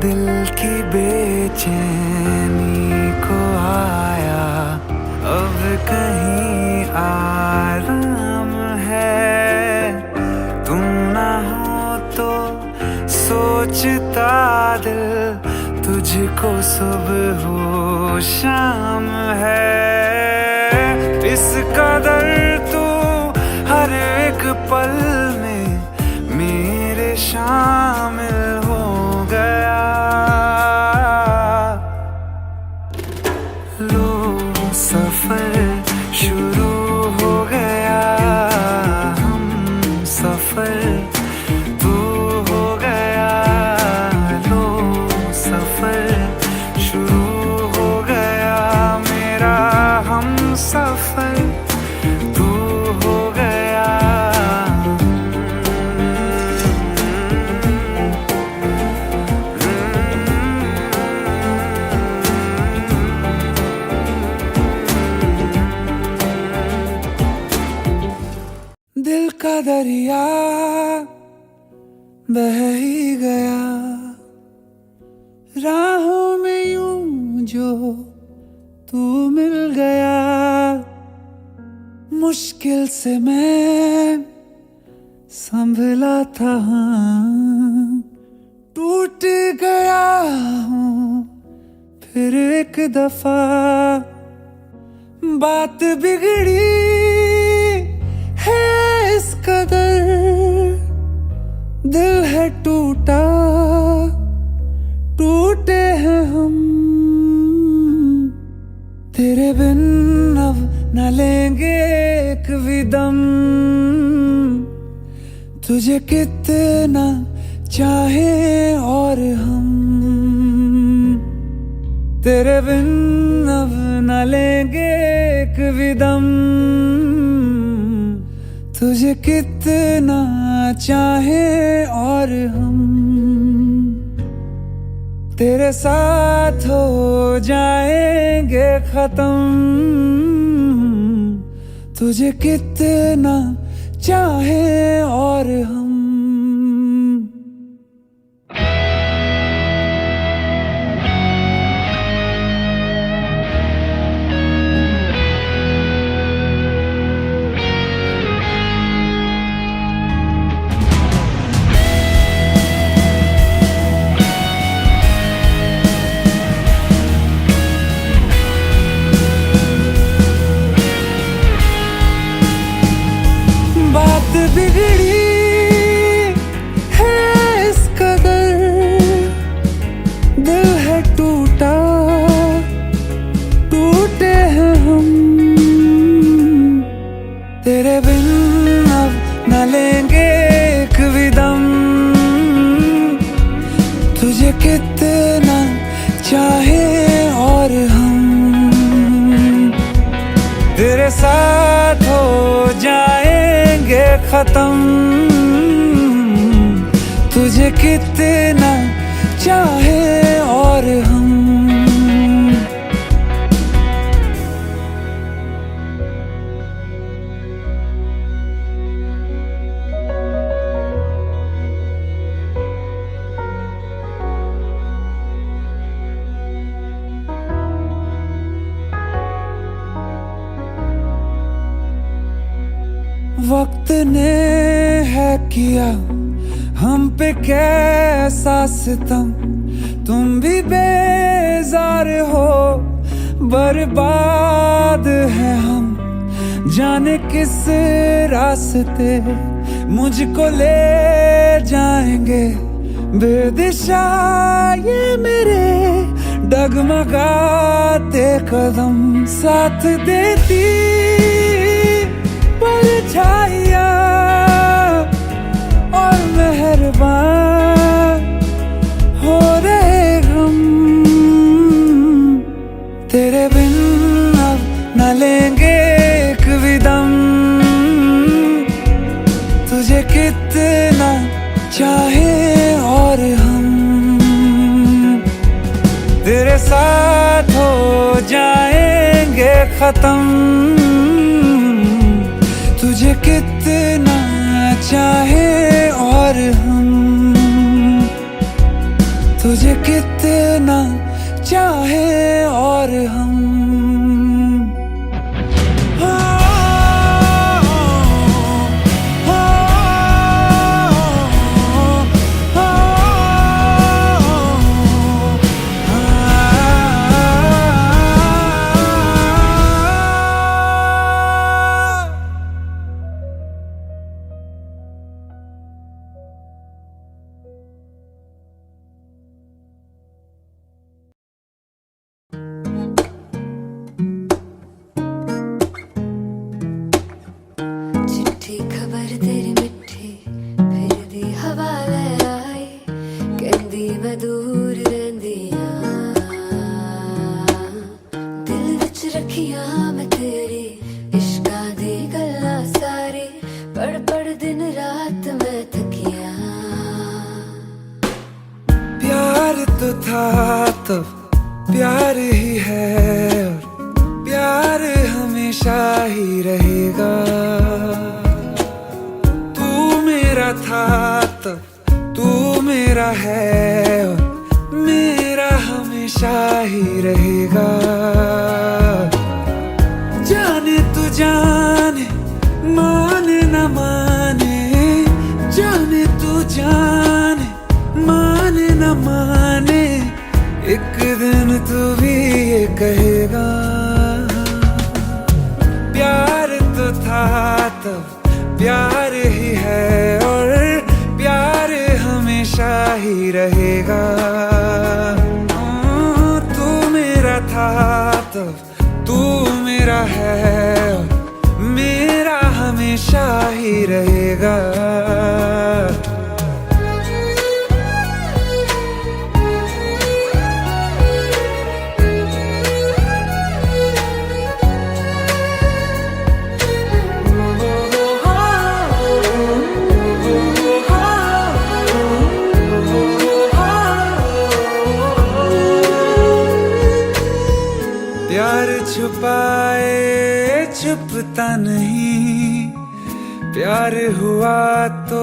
दिल की बेचैनी को आया अब कहीं आराम है। तुम ना हो तो सोचता दिल तुझको सुबह हो शाम है। इस कदर तू हर एक पल में मेरे शाम लो सफर शुरू हो गया, हम सफर तू हो गया। लो सफर शुरू हो गया मेरा, हम सफर तू हो गया। दिल का दरिया बह ही गया, राहों में यूं जो तू मिल गया। मुश्किल से मैं संभला था, हाँ, टूट गया हूँ फिर एक दफा। बात बिगड़ी है इस कदर, दिल है टूटा, टूटे हैं हम। तेरे बिन अब न लेंगे एक भी दम, तुझे कितना चाहे और हम। तेरे बिन अब न लेंगे एक भी दम, तुझे कितना चाहे और हम। तेरे साथ हो जाएंगे खत्म, तुझे कितना चाहे और हम। बात बिगड़ी है इस कदर, दिल है टूटा, टूटे हैं हम। तेरे बिन अब न लेंगे एक भी दम, तुझे कितना चाहे और हम। तेरे साथ हो जाएंगे खत्म, तुझे कितना चाहे और हम। वक्त ने है किया हम पे कैसा सितम, तुम भी बेजार हो, बर्बाद है हम। जाने किस रास्ते मुझको ले जाएंगे, बेदिशा ये मेरे डगमगाते कदम। साथ देती परछाइयाँ और मेहरबान हो रहे हम। तेरे बिन अब न लेंगे एक भी दम, तुझे कितना चाहे और हम। तेरे साथ हो जाएंगे खत्म, तुझे कितना चाहे और हम। तुझे कितना चाहे और हम। विच रखिया मैं तेरी इश्का दी गल्ला सारी पढ़ पढ़ दिन रात मैं थकिया प्यार तो था तो प्यार ही है और प्यार हमेशा ही रहेगा तू मेरा था तो तू मेरा है और मेरा हमेशा ही रहेगा जाने तू जाने माने न माने जाने तू जाने माने न माने एक दिन तू भी ये कहेगा प्यार तो था तब प्यार ही है और प्यार हमेशा ही रहेगा तू मेरा था तब तू मेरा है और मेरा हमेशा ही रहेगा प्यार छुपाए छुपता नहीं प्यार हुआ तो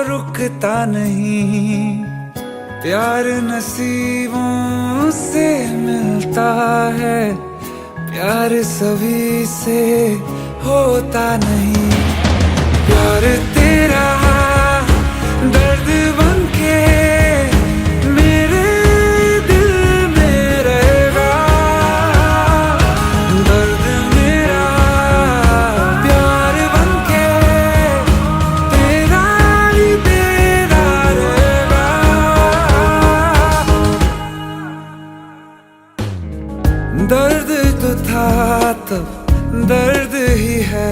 रुकता नहीं प्यार नसीबों से मिलता है प्यार सभी से होता नहीं प्यार तेरा दर्द बनके मेरे दिल में रहेगा दर्द मेरा प्यार बनके तेरा ही तेरा रहेगा दर्द तो था तब दर्द ही है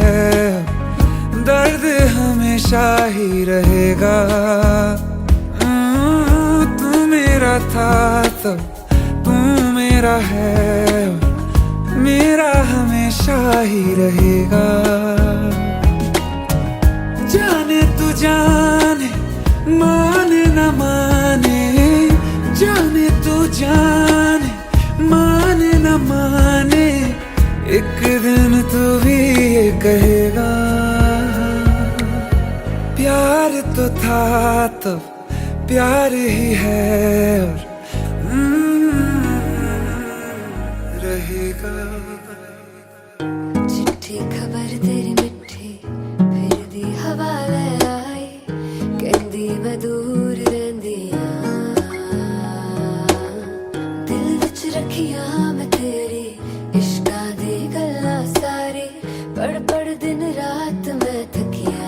दर्द हमेशा ही रहेगा तू मेरा था तब तू मेरा है मेरा हमेशा ही रहेगा जाने तू जाने माने न माने जाने तू जाने माने न माने एक दिन तू भी ये कहेगा प्यार तो था तब प्यार ही है और रहेगा चिट्ठी खबर तेरी मिठी फिर दी हवा ले आई कहंदी मैं दूर रहंदिया दिल विच रखिया मैं तेरी इश्का दी गल्ला सारी पढ़ पढ़ दिन रात मैं थकिया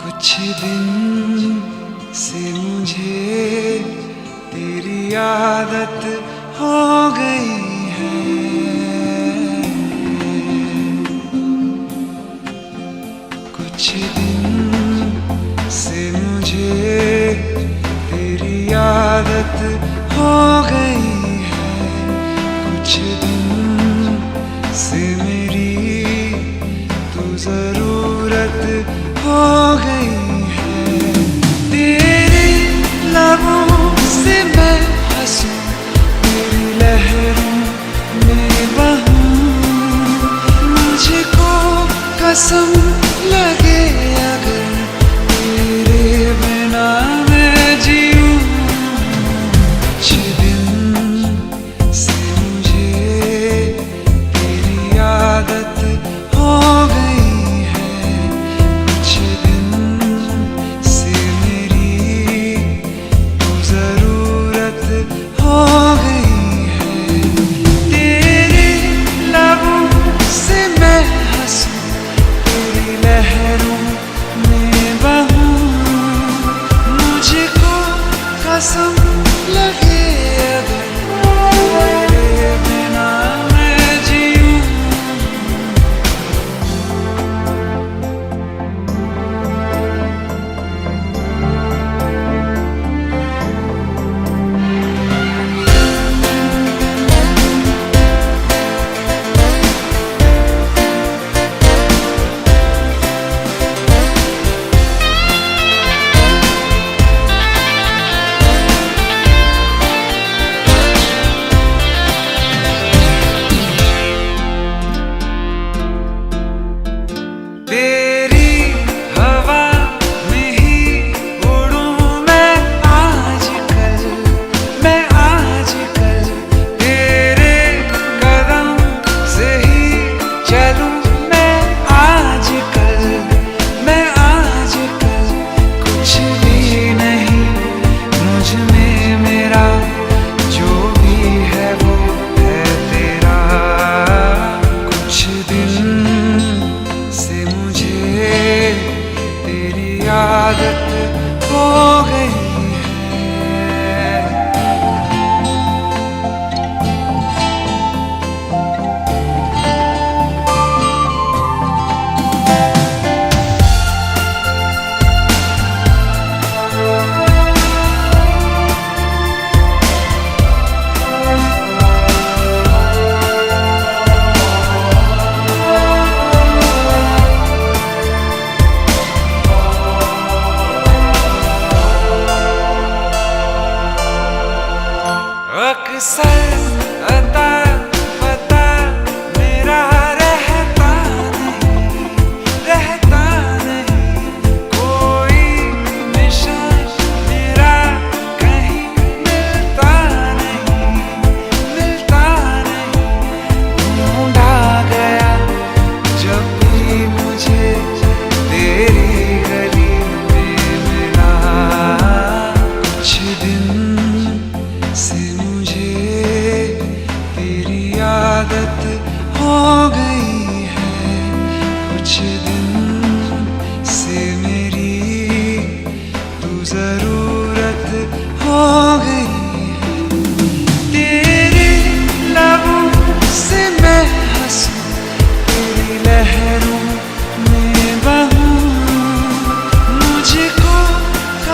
कुछ दिन से मुझे तेरी आदत हो गई है कुछ दिन से मुझे तेरी आदत हो गई है कुछ दिन से मेरी तू जरूरत हो गई है तेरे लबों से मैं हंसूं तेरी लहरों में बहूं मुझको कसम लगे अगर तेरे बिना मैं जीऊं कुछ दिन से मुझे तेरी आदत हो गई है कुछ दिन से मेरी तू जरूरत हो गई है तेरे लबों से मैं हंसूं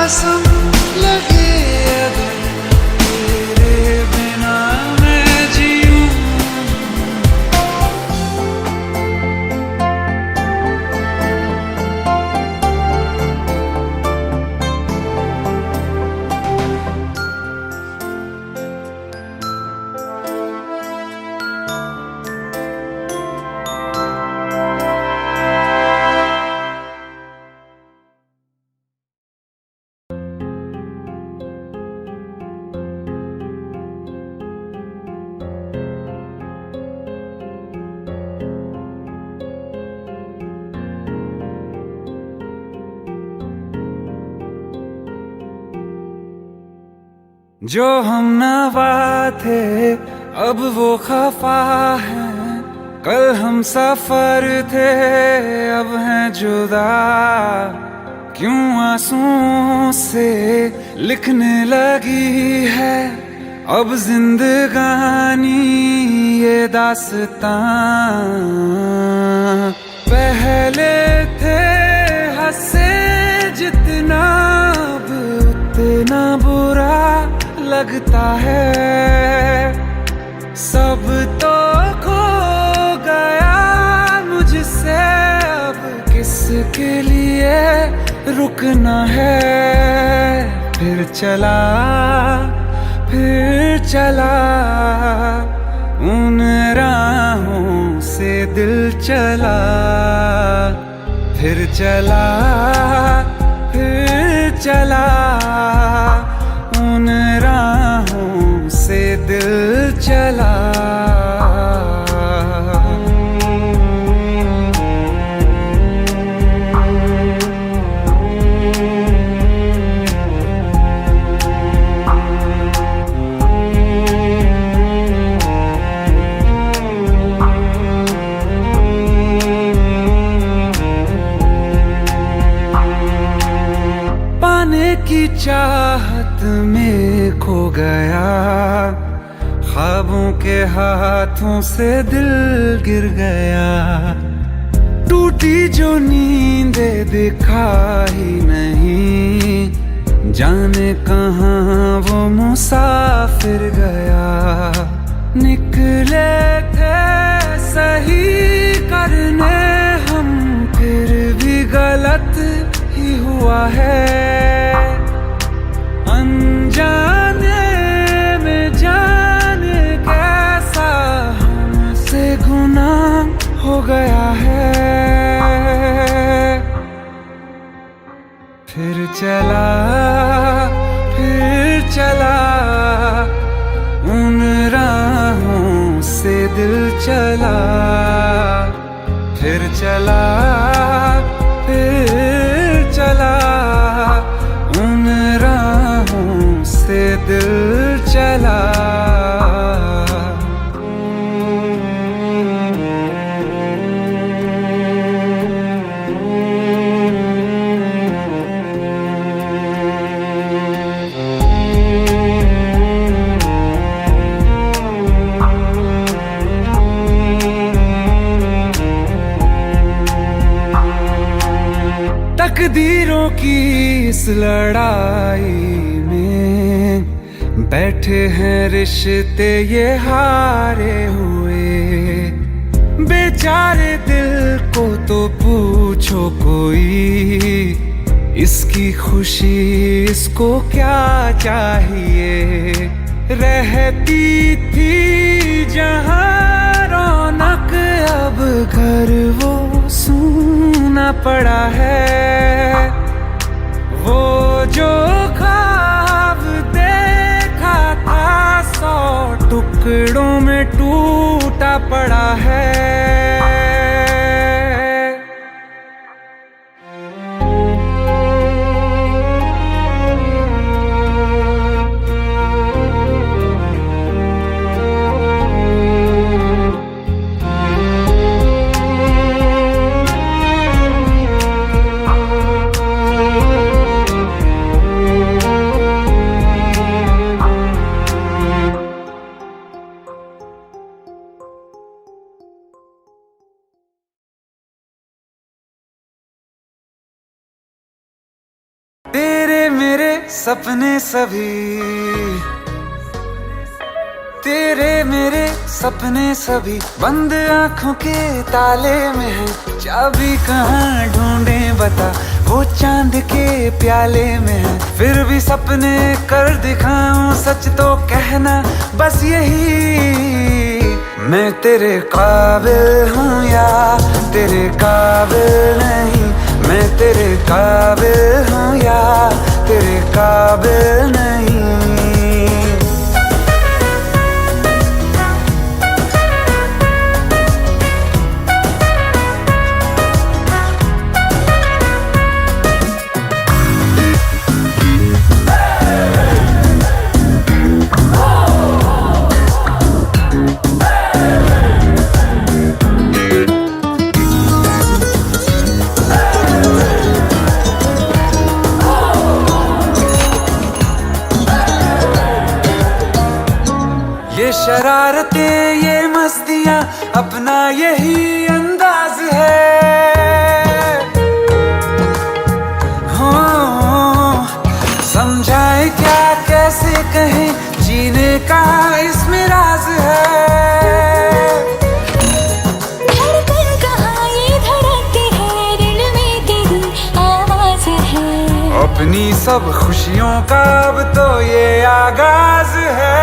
कसम लगे अगर तेरे बिना मैं जीऊं। जो हम नवा थे अब वो खफा है, कल हम सफर थे अब हैं जुदा। क्यों आंसुओं से लिखने लगी है अब जिंदगानी ये दास्तां। पहले थे हंसे जितना अब उतना बुरा लगता है। सब तो खो गया मुझसे अब किसके लिए रुकना है। फिर चला उन राहों से दिल चला। फिर चला उन राहों से दिल चला। पाने की चाहत में खो गया, ख्वाबों के हाथों से दिल गिर गया। टूटी जो नींदे दिखा ही नहीं, जाने कहाँ वो मुसाफिर गया। निकले थे सही करने हम, फिर भी गलत ही हुआ है। अनजाने में जाने कैसा हमसे गुनाह हो गया है। फिर चला उन राहों से दिल चला। फिर चला उन राहों से दिल चला। तकदीरों की इस लड़ाई में बैठे हैं रिश्ते ये हारे हुए। बेचारे दिल को तो पूछो कोई, इसकी खुशी इसको क्या चाहिए। रहती थी जहाँ रौनक अब घर वो सूना पड़ा है। वो जो ख्वाब देखा था 100 टुकड़ों में टूटा पड़ा है। तेरे मेरे सपने सभी, तेरे मेरे सपने सभी बंद आंखों के ताले में है। चाबी कहाँ ढूंढे बता, वो चांद के प्याले में है। फिर भी सपने कर दिखाऊं, सच तो कहना बस यही, मैं तेरे काबिल हूँ या तेरे काबिल नहीं। मैं तेरे काबिल हूँ या तेरे काबिल नहीं। ये शरारतें ये मस्तियां अपना यही अंदाज है। हो समझाए क्या कैसे कहें, जीने का इसमें राज है। धड़कन कहाँ ये धड़कती है, दिल में तेरी आवाज है। अपनी सब खुशियों का अब तो ये आगाज है।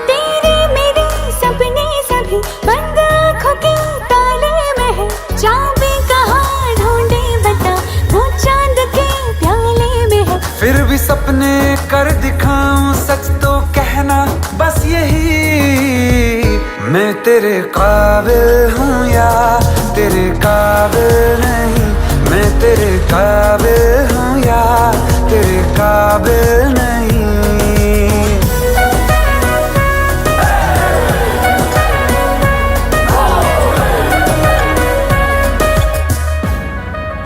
तेरे मेरे सपने सभी बंद आँखों के ताले में है। चाबी कहाँ ढूंढे बता, वो चांद के प्याले में है। फिर भी सपने कर दिखाऊं, सच तो कहना बस यही, मैं तेरे काबिल हूँ या तेरे काबिल नहीं। मैं तेरे काबिल हूँ या तेरे काबिल नहीं।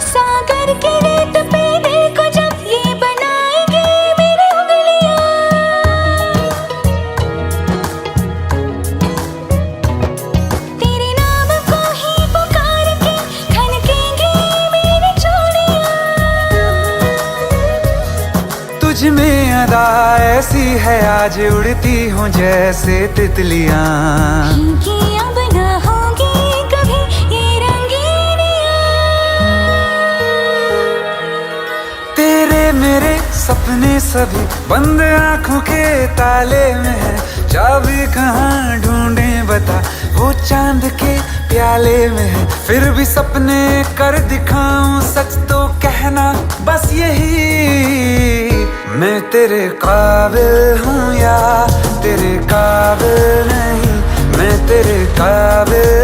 सागर के रेत पे देखो जब ये बनाएगी मेरी उंगलियां, तेरे नाम को ही पुकार के खनकेंगी मेरी चूड़ियां। तुझ में अदा ऐसी है, आज उड़ती हूँ जैसे तितलियां। कि अब न होगी कभी ये रंगीनियां। तेरे मेरे सपने सभी बंद आंखों के ताले में है। चाबी कहाँ ढूंढे बता, वो चांद के प्याले में है। फिर भी सपने कर दिखाऊं, सच तो कहना बस यही, मैं तेरे काबिल हूँ या तेरे काबिल नहीं। मैं तेरे काबिल